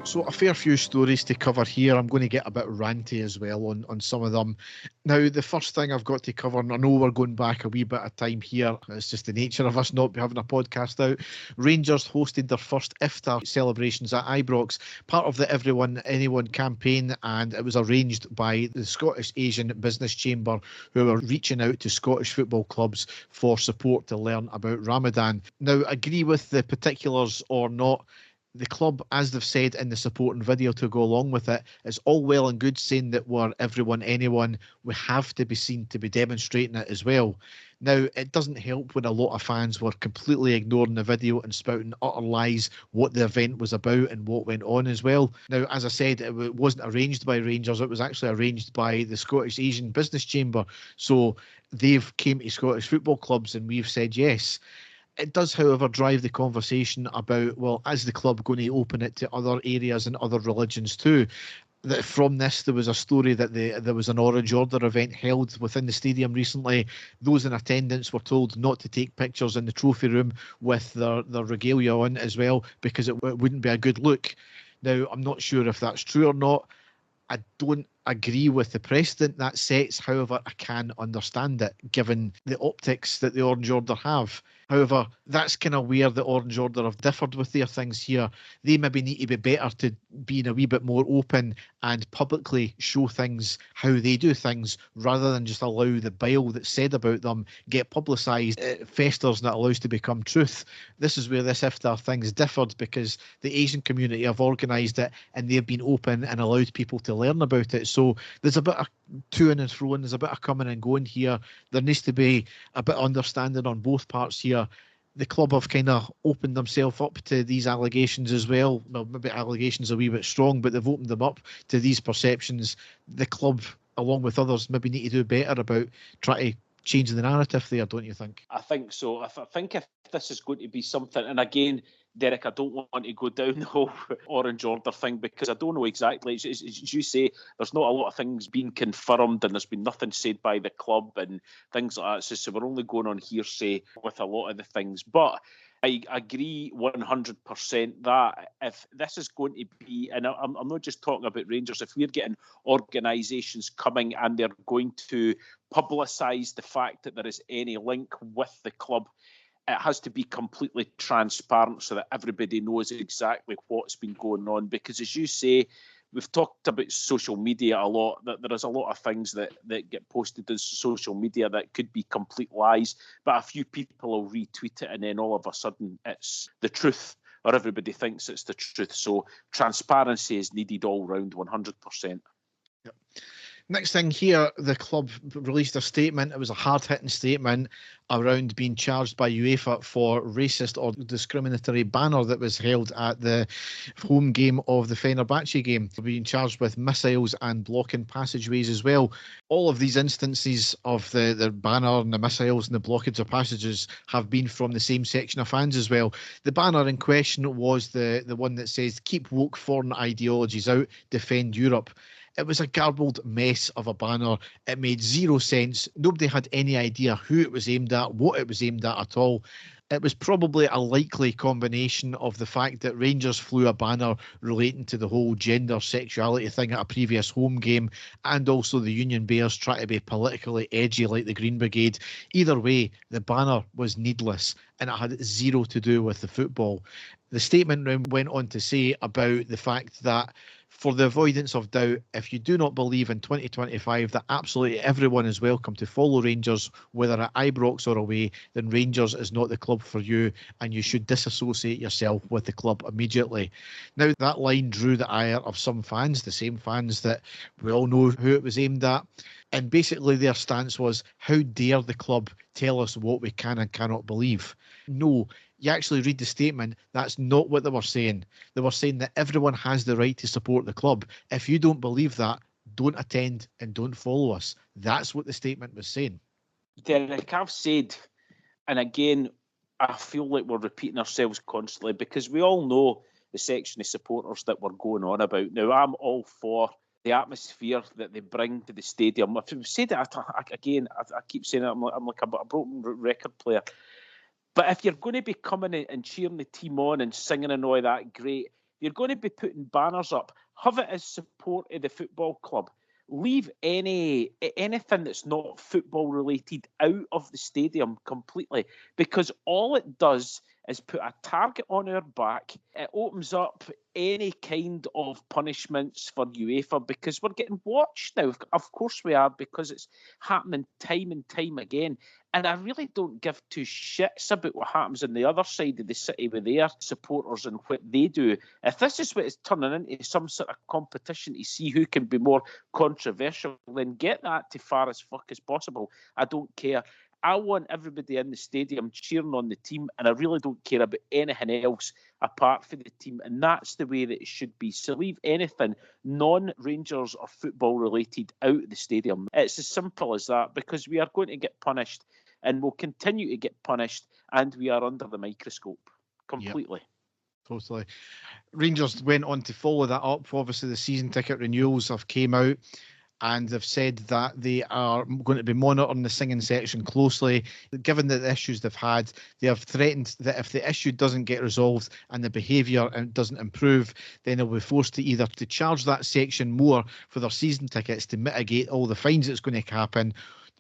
So a fair few stories to cover here. I'm going to get a bit ranty as well on some of them. Now, the first thing I've got to cover, and I know we're going back a wee bit of time here, it's just the nature of us not having a podcast out. Rangers hosted their first iftar celebrations at Ibrox, part of the Everyone Anyone campaign, and it was arranged by the Scottish Asian Business Chamber, who are reaching out to Scottish football clubs for support to learn about Ramadan. Now, agree with the particulars or not, the club, as they've said in the supporting video to go along with it, it's all well and good saying that we're everyone, anyone. We have to be seen to be demonstrating it as well. Now, it doesn't help when a lot of fans were completely ignoring the video and spouting utter lies what the event was about and what went on as well. Now, as I said, it wasn't arranged by Rangers. It was actually arranged by the Scottish Asian Business Chamber. So they've came to Scottish football clubs and we've said yes. It does, however, drive the conversation about, well, is the club going to open it to other areas and other religions too? That from this, there was a story that there was an Orange Order event held within the stadium recently. Those in attendance were told not to take pictures in the trophy room with their regalia on as well, because it wouldn't be a good look. Now, I'm not sure if that's true or not. I don't agree with the precedent that sets. However, I can understand it given the optics that the Orange Order have. However, that's kind of where the Orange Order have differed with their things here. They maybe need to be better to being a wee bit more open and publicly show things how they do things, rather than just allow the bile that's said about them get publicised. It festers and it allows to become truth. This is where this iftar thing's differed, because the Asian community have organised it and they've been open and allowed people to learn about it. So there's a bit of to-ing and fro-ing, there's a bit of coming and going here. There needs to be a bit of understanding on both parts here. The club have kind of opened themselves up to these allegations as well. Well, maybe allegations are a wee bit strong, but they've opened them up to these perceptions. The club, along with others, maybe need to do better about trying to change the narrative there, don't you think? I think so. I think if this is going to be something, and again, Derek, I don't want to go down the whole Orange Order thing because I don't know exactly. As you say, there's not a lot of things being confirmed and there's been nothing said by the club and things like that. So we're only going on hearsay with a lot of the things. But I agree 100% that if this is going to be, and I'm not just talking about Rangers, if we're getting organisations coming and they're going to publicise the fact that there is any link with the club, it has to be completely transparent so that everybody knows exactly what's been going on. Because as you say, we've talked about social media a lot, that there is a lot of things that get posted on social media that could be complete lies, but a few people will retweet it and then all of a sudden it's the truth, or everybody thinks it's the truth. So transparency is needed all round, 100%. Yep. Next thing here, the club released a statement. It was a hard-hitting statement around being charged by UEFA for racist or discriminatory banner that was held at the home game of the Fenerbahce game. Being charged with missiles and blocking passageways as well. All of these instances of the banner and the missiles and the blockage of passages have been from the same section of fans as well. The banner in question was the one that says, "Keep woke foreign ideologies out, defend Europe." It was a garbled mess of a banner. It made zero sense. Nobody had any idea who it was aimed at, what it was aimed at all. It was probably a likely combination of the fact that Rangers flew a banner relating to the whole gender sexuality thing at a previous home game, and also the Union Bears try to be politically edgy like the Green Brigade. Either way, the banner was needless and it had zero to do with the football. The statement went on to say about the fact that for the avoidance of doubt, if you do not believe in 2025 that absolutely everyone is welcome to follow Rangers, whether at Ibrox or away, then Rangers is not the club for you and you should disassociate yourself with the club immediately. Now, that line drew the ire of some fans, the same fans that we all know who it was aimed at. And basically their stance was, how dare the club tell us what we can and cannot believe? No, you actually read the statement, that's not what they were saying. They were saying that everyone has the right to support the club. If you don't believe that, don't attend and don't follow us. That's what the statement was saying. Derek, I've said, and again, I feel like we're repeating ourselves constantly because we all know the section of supporters that we're going on about. Now, I'm all for the atmosphere that they bring to the stadium. I've said it again, I keep saying it, I'm like a broken record player. But if you're going to be coming in and cheering the team on and singing and all that, great. You're going to be putting banners up. Have it as support of the football club. Leave anything that's not football related out of the stadium completely, because all it does is put a target on our back. It opens up any kind of punishments for UEFA because we're getting watched now. Of course we are, because it's happening time and time again. And I really don't give two shits about what happens on the other side of the city with their supporters and what they do. If this is what it's turning into, some sort of competition to see who can be more controversial, then get that to far as fuck as possible. I don't care. I want everybody in the stadium cheering on the team, and I really don't care about anything else apart from the team. And that's the way that it should be. So leave anything non-Rangers or football related out of the stadium. It's as simple as that, because we are going to get punished and will continue to get punished, and we are under the microscope completely. Yep, totally. Rangers went on to follow that up. Obviously, the season ticket renewals have came out, and they've said that they are going to be monitoring the singing section closely. Given the issues they've had, they have threatened that if the issue doesn't get resolved and the behaviour doesn't improve, then they'll be forced to either to charge that section more for their season tickets to mitigate all the fines that's going to happen,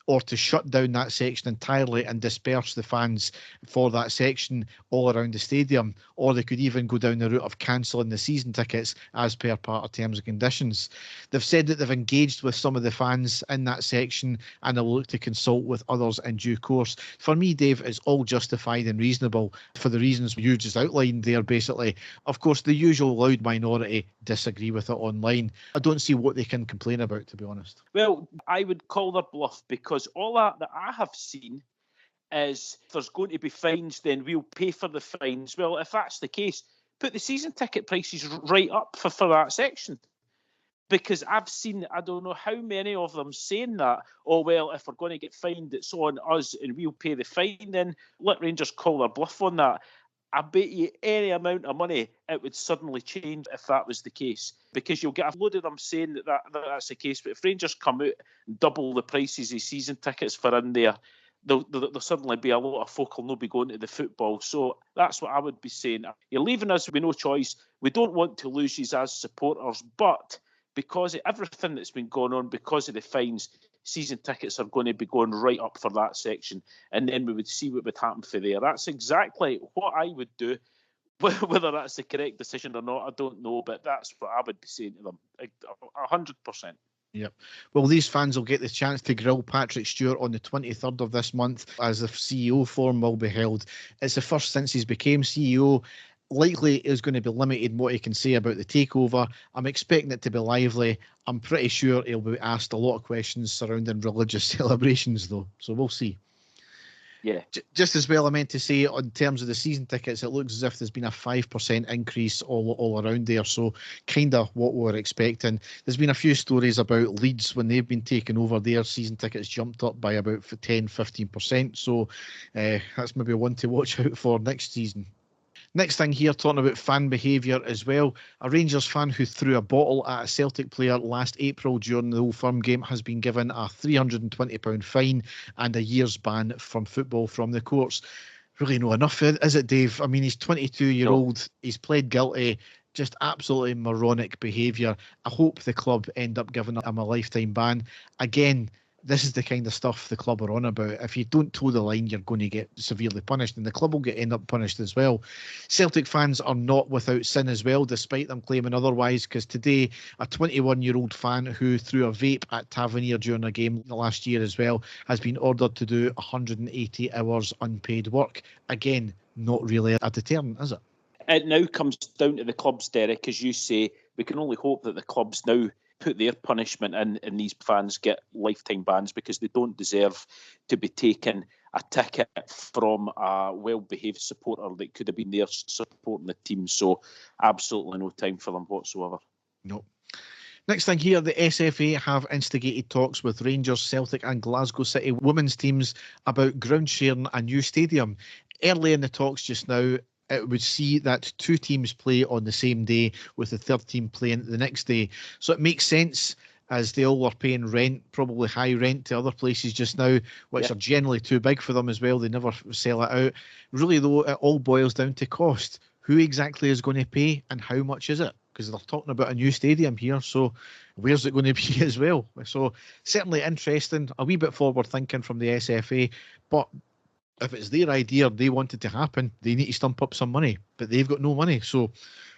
or to shut down that section entirely and disperse the fans for that section all around the stadium. Or they could even go down the route of cancelling the season tickets as per part of terms and conditions. They've said that they've engaged with some of the fans in that section and they'll look to consult with others in due course. For me, Dave, it's all justified and reasonable for the reasons you just outlined there, basically. Of course, the usual loud minority disagree with it online. I don't see what they can complain about, to be honest. Well, I would call their bluff, because all that I have seen is if there's going to be fines, then we'll pay for the fines. Well, if that's the case, put the season ticket prices right up for that section. Because I've seen, I don't know how many of them saying that, oh, well, if we're going to get fined, it's on us and we'll pay the fine. Then let Rangers call their bluff on that. I bet you any amount of money it would suddenly change if that was the case, because you'll get a load of them saying that's the case. But if Rangers come out and double the prices of season tickets for in there, there'll suddenly be a lot of folk who'll not be going to the football. So that's what I would be saying. You're leaving us with no choice. We don't want to lose you as supporters, but because of everything that's been going on, because of the fines, season tickets are going to be going right up for that section, and then we would see what would happen for there. That's exactly what I would do. Whether that's the correct decision or not, I don't know, but that's what I would be saying to them, 100%. Yep. Well, these fans will get the chance to grill Patrick Stewart on the 23rd of this month as the CEO forum will be held. It's the first since he's became CEO. Likely is going to be limited in what he can say about the takeover. I'm expecting it to be lively. I'm pretty sure he'll be asked a lot of questions surrounding religious celebrations, though. So we'll see. Yeah. Just as well, I meant to say, in terms of the season tickets, it looks as if there's been a 5% increase all around there. So kind of what we're expecting. There's been a few stories about Leeds when they've been taken over. Their season tickets jumped up by about 10-15%. So that's maybe one to watch out for next season. Next thing here, talking about fan behaviour as well. A Rangers fan who threw a bottle at a Celtic player last April during the Old Firm game has been given a £320 fine and a year's ban from football from the courts. Really not enough, is it, Dave? I mean, he's 22-year-old. He's pled guilty. Just absolutely moronic behaviour. I hope the club end up giving him a lifetime ban. Again, this is the kind of stuff the club are on about. If you don't toe the line, you're going to get severely punished, and the club will end up punished as well. Celtic fans are not without sin as well, despite them claiming otherwise, because today a 21-year-old fan who threw a vape at Tavernier during a game last year as well has been ordered to do 180 hours unpaid work. Again, not really a deterrent, is it? It now comes down to the clubs, Derek. As you say, we can only hope that the clubs now put their punishment in and these fans get lifetime bans, because they don't deserve to be taking a ticket from a well-behaved supporter that could have been there supporting the team. So absolutely no time for them whatsoever. No. Next thing here, the SFA have instigated talks with Rangers, Celtic and Glasgow City women's teams about ground sharing a new stadium. Early in the talks just now, it would see that two teams play on the same day, with the third team playing the next day. So it makes sense, as they all are paying rent, probably high rent to other places just now, which are generally too big for them as well. They never sell it out. Really, though, it all boils down to cost. Who exactly is going to pay and how much is it? Because they're talking about a new stadium here, so where's it going to be as well? So certainly interesting, a wee bit forward thinking from the SFA, but if it's their idea, they want it to happen, they need to stump up some money, but they've got no money, so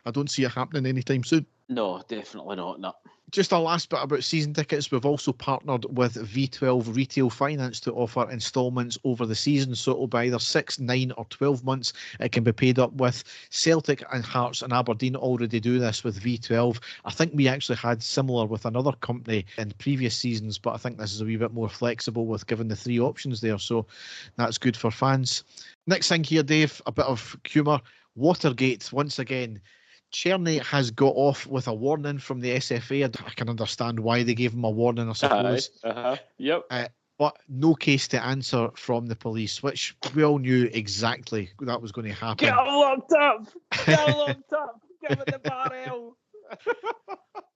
I don't see it happening anytime soon. No, definitely not. No. Just a last bit about season tickets. We've also partnered with V12 Retail Finance to offer instalments over the season. So it'll be either 6, 9 or 12 months it can be paid up with. Celtic and Hearts and Aberdeen already do this with V12. I think we actually had similar with another company in previous seasons, but I think this is a wee bit more flexible with giving the 3 options there. So that's good for fans. Next thing here, Dave, a bit of humour. Watergate, once again. Cherny has got off with a warning from the SFA. I can understand why they gave him a warning, I suppose. Yep. But no case to answer from the police, which we all knew exactly that was going to happen. Get him locked up! Get him locked up! Give it the barrel!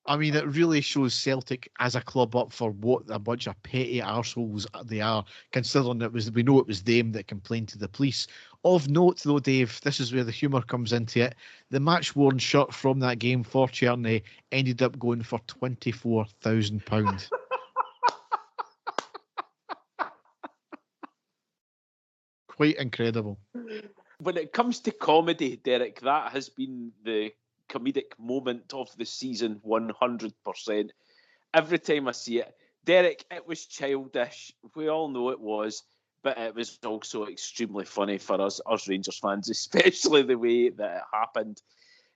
I mean, it really shows Celtic as a club up for what a bunch of petty arseholes they are, considering we know it was them that complained to the police. Of note, though, Dave, this is where the humour comes into it. The match-worn shirt from that game for Cherny ended up going for £24,000. Quite incredible. When it comes to comedy, Derek, that has been the comedic moment of the season, 100%. Every time I see it, Derek, it was childish. We all know it was, but it was also extremely funny for us Rangers fans, especially the way that it happened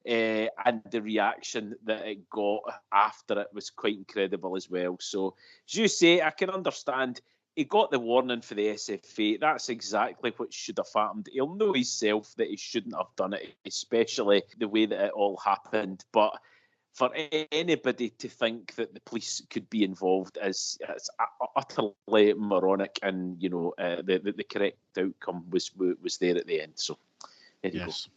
and the reaction that it got after it was quite incredible as well. So, as you say, I can understand. He got the warning for the SFA. That's exactly what should have happened. He'll know himself that he shouldn't have done it, especially the way that it all happened. But for anybody to think that the police could be involved is utterly moronic, and the correct outcome was there at the end. So There you Yes.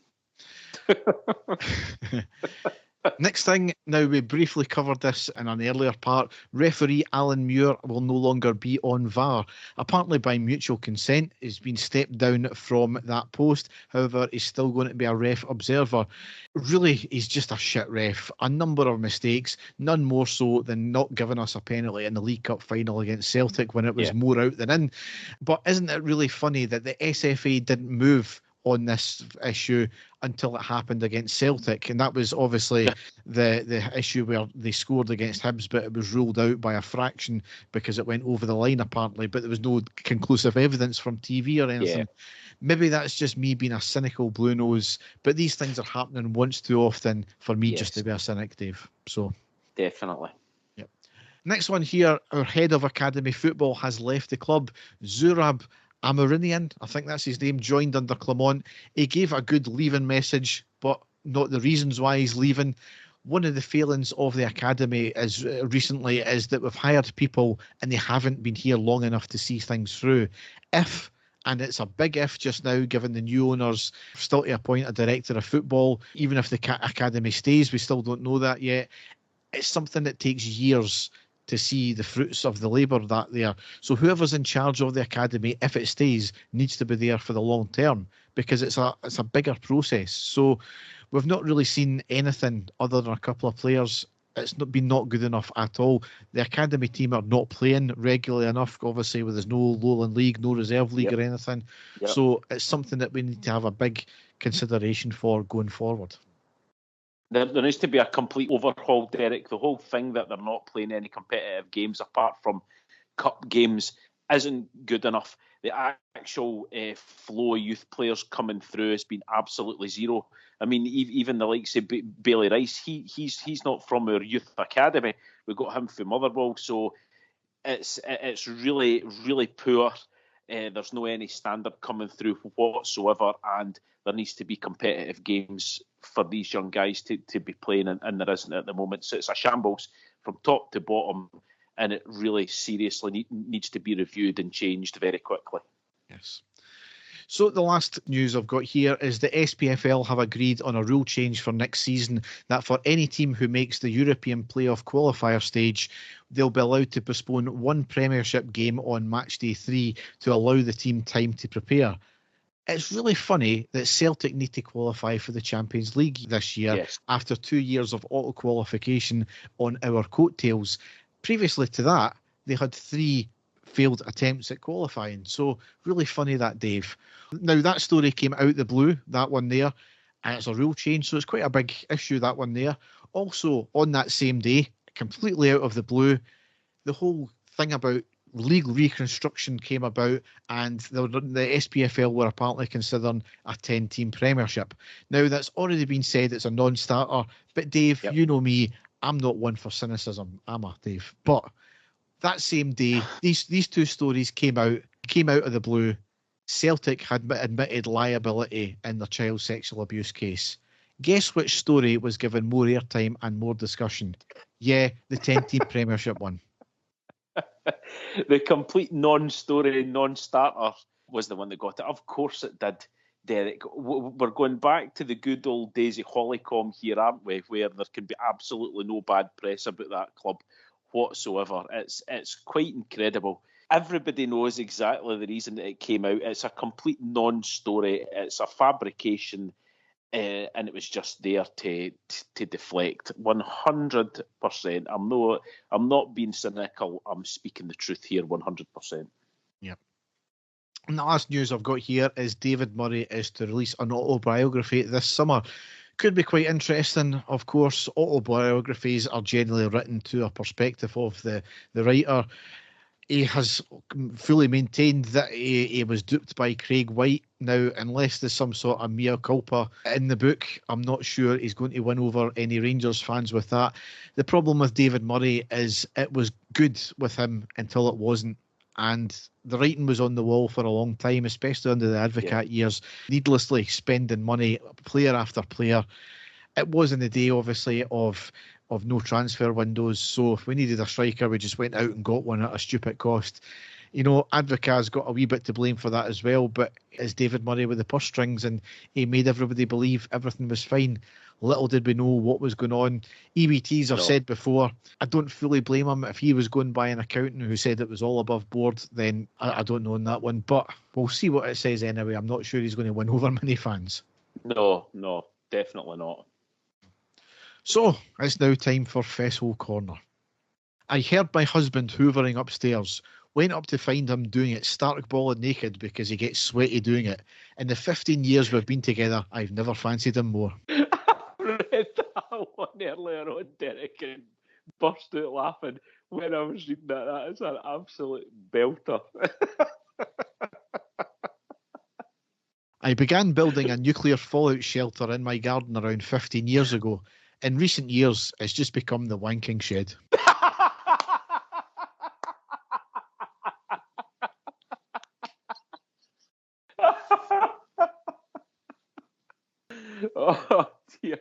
Next thing, now we briefly covered this in an earlier part, referee Alan Muir will no longer be on VAR. Apparently by mutual consent, he's been stepped down from that post. However, he's still going to be a ref observer. Really, he's just a shit ref. A number of mistakes, none more so than not giving us a penalty in the League Cup final against Celtic when it was more out than in. But isn't it really funny that the SFA didn't move on this issue until it happened against Celtic, and that was obviously the issue where they scored against Hibs, but it was ruled out by a fraction because it went over the line apparently, but there was no conclusive evidence from TV or anything. Maybe that's just me being a cynical blue nose, but these things are happening once too often for me just to be a cynic, Dave. So definitely. Yep. Next one here, our head of academy football has left the club. Zurab Amarinian, I think that's his name, joined under Clement. He gave a good leaving message, but not the reasons why he's leaving. One of the failings of the academy is recently is that we've hired people and they haven't been here long enough to see things through. And it's a big if just now, given the new owners still to appoint a director of football. Even if the academy stays, we still don't know that yet. It's something that takes years to see the fruits of the labour that there. So whoever's in charge of the academy, if it stays, needs to be there for the long term, because it's a bigger process. So we've not really seen anything other than a couple of players. It's not good enough at all. The academy team are not playing regularly enough, obviously, where there's no Lowland League, no Reserve League or anything. So it's something that we need to have a big consideration for going forward. There needs to be a complete overhaul, Derek. The whole thing that they're not playing any competitive games apart from cup games isn't good enough. The actual flow of youth players coming through has been absolutely zero. I mean, even the likes of Bailey Rice, he's not from our youth academy. We got him from Motherwell, so it's really, really poor. There's no any standard coming through whatsoever, and there needs to be competitive games for these young guys to be playing, and there isn't at the moment. So it's a shambles from top to bottom, and it really seriously needs to be reviewed and changed very quickly. Yes. So the last news I've got here is the SPFL have agreed on a rule change for next season that for any team who makes the European playoff qualifier stage, they'll be allowed to postpone one Premiership game on match day 3 to allow the team time to prepare. It's really funny that Celtic need to qualify for the Champions League this year after 2 years of auto-qualification on our coattails. Previously to that, they had 3 failed attempts at qualifying. So really funny that, Dave. Now, that story came out the blue, that one there, and it's a rule change, so it's quite a big issue, that one there. Also, on that same day, completely out of the blue, the whole thing about league reconstruction came about, and the SPFL were apparently considering a 10-team Premiership. Now, that's already been said it's a non-starter, but Dave, you know me, I'm not one for cynicism, am I, Dave? But that same day, these 2 stories came out of the blue. Celtic had admitted liability in their child sexual abuse case. Guess which story was given more airtime and more discussion? Yeah, the 10-team Premiership one. The complete non-story, non-starter was the one that got it. Of course it did, Derek. We're going back to the good old days of Hollycombe here, aren't we? Where there can be absolutely no bad press about that club whatsoever. It's quite incredible. Everybody knows exactly the reason that it came out. It's a complete non-story. It's a fabrication, and it was just there to deflect. 100%. I'm not being cynical. I'm speaking the truth here. 100%. Yep. And the last news I've got here is David Murray is to release an autobiography this summer. Could be quite interesting, of course. Autobiographies are generally written to a perspective of the writer. He has fully maintained that he was duped by Craig White. Now, unless there's some sort of mea culpa in the book, I'm not sure he's going to win over any Rangers fans with that. The problem with David Murray is it was good with him until it wasn't. And the writing was on the wall for a long time, especially under the Advocaat years, needlessly spending money, player after player. It was in the day, obviously, of no transfer windows. So if we needed a striker, we just went out and got one at a stupid cost. You know, Advocaat's got a wee bit to blame for that as well, but it's David Murray with the purse strings, and he made everybody believe everything was fine. Little did we know what was going on. EBTs, I've said before, I don't fully blame him. If he was going by an accountant who said it was all above board, then I don't know on that one. But we'll see what it says anyway. I'm not sure he's going to win over many fans. No, definitely not. So, it's now time for Fessel Corner. I heard my husband hoovering upstairs, went up to find him doing it stark ball and naked because he gets sweaty doing it. In the 15 years we've been together, I've never fancied him more. I read that one earlier on, Derek, and burst out laughing when I was reading that. That is an absolute belter. I began building a nuclear fallout shelter in my garden around 15 years ago. In recent years, it's just become the wanking shed. Oh, dear.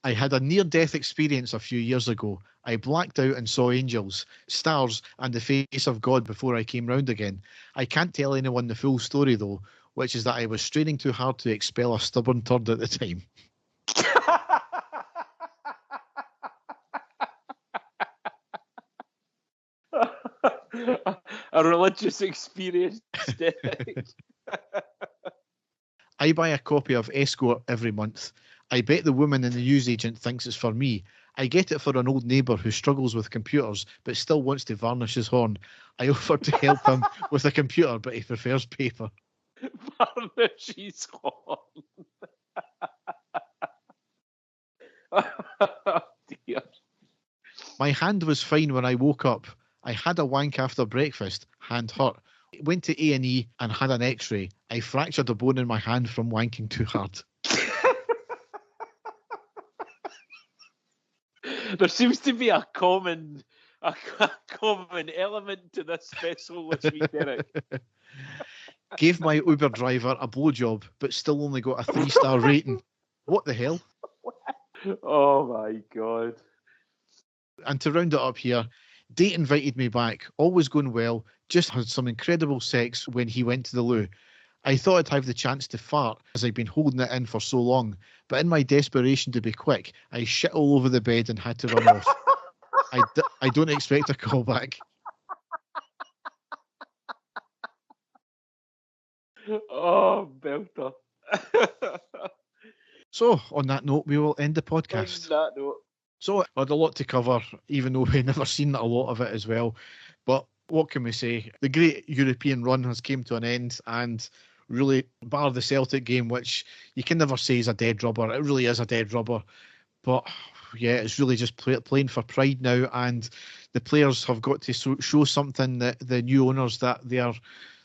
I had a near-death experience a few years ago. I blacked out and saw angels, stars, and the face of God before I came round again. I can't tell anyone the full story, though, which is that I was straining too hard to expel a stubborn turd at the time. A religious experience, Derek. I buy a copy of Escort every month. I bet the woman in the newsagent thinks it's for me. I get it for an old neighbour who struggles with computers but still wants to varnish his horn. I offered to help him with a computer, but he prefers paper. Varnish his horn. Oh, dear. My hand was fine when I woke up. I had a wank after breakfast. Hand hurt. Went to A&E and had an x-ray. I fractured a bone in my hand from wanking too hard. There seems to be a common element to this vessel this week, Derek. Gave my Uber driver a blowjob, but still only got a 3-star rating. What the hell? Oh my God. And to round it up here, Date invited me back, always going well, just had some incredible sex when he went to the loo. I thought I'd have the chance to fart as I'd been holding it in for so long, but in my desperation to be quick, I shit all over the bed and had to run off. I don't expect a call back. Oh, belter. So, on that note, we will end the podcast. On that note. So, I had a lot to cover, even though we've never seen a lot of it as well. But what can we say? The great European run has came to an end, and really, bar the Celtic game, which you can never say is a dead rubber. It really is a dead rubber. But yeah, it's really just playing for pride now, and the players have got to show something that the new owners that they're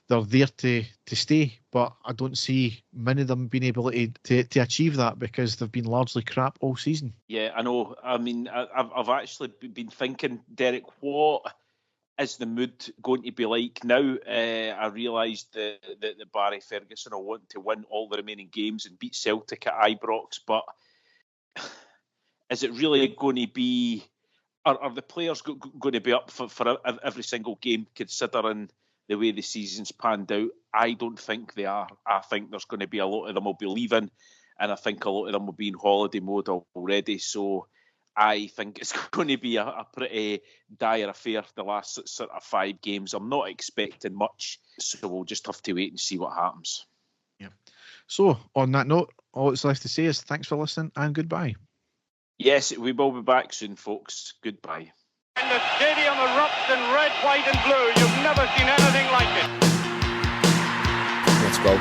there to stay. But I don't see many of them being able to achieve that because they've been largely crap all season. Yeah, I know. I mean, I've actually been thinking, Derek, what is the mood going to be like now? I realised that Barry Ferguson will want to win all the remaining games and beat Celtic at Ibrox, but is it really going to be? Are the players going to be up for every single game, considering the way the season's panned out? I don't think they are. I think there's going to be a lot of them will be leaving, and I think a lot of them will be in holiday mode already. So I think it's going to be a pretty dire affair, the last sort of 5 games. I'm not expecting much, so we'll just have to wait and see what happens. Yeah. So on that note, all that's left to say is thanks for listening and goodbye. Yes, we will be back soon, folks. Goodbye. And the stadium erupts in red, white and blue. You've never seen anything like it. Let's go.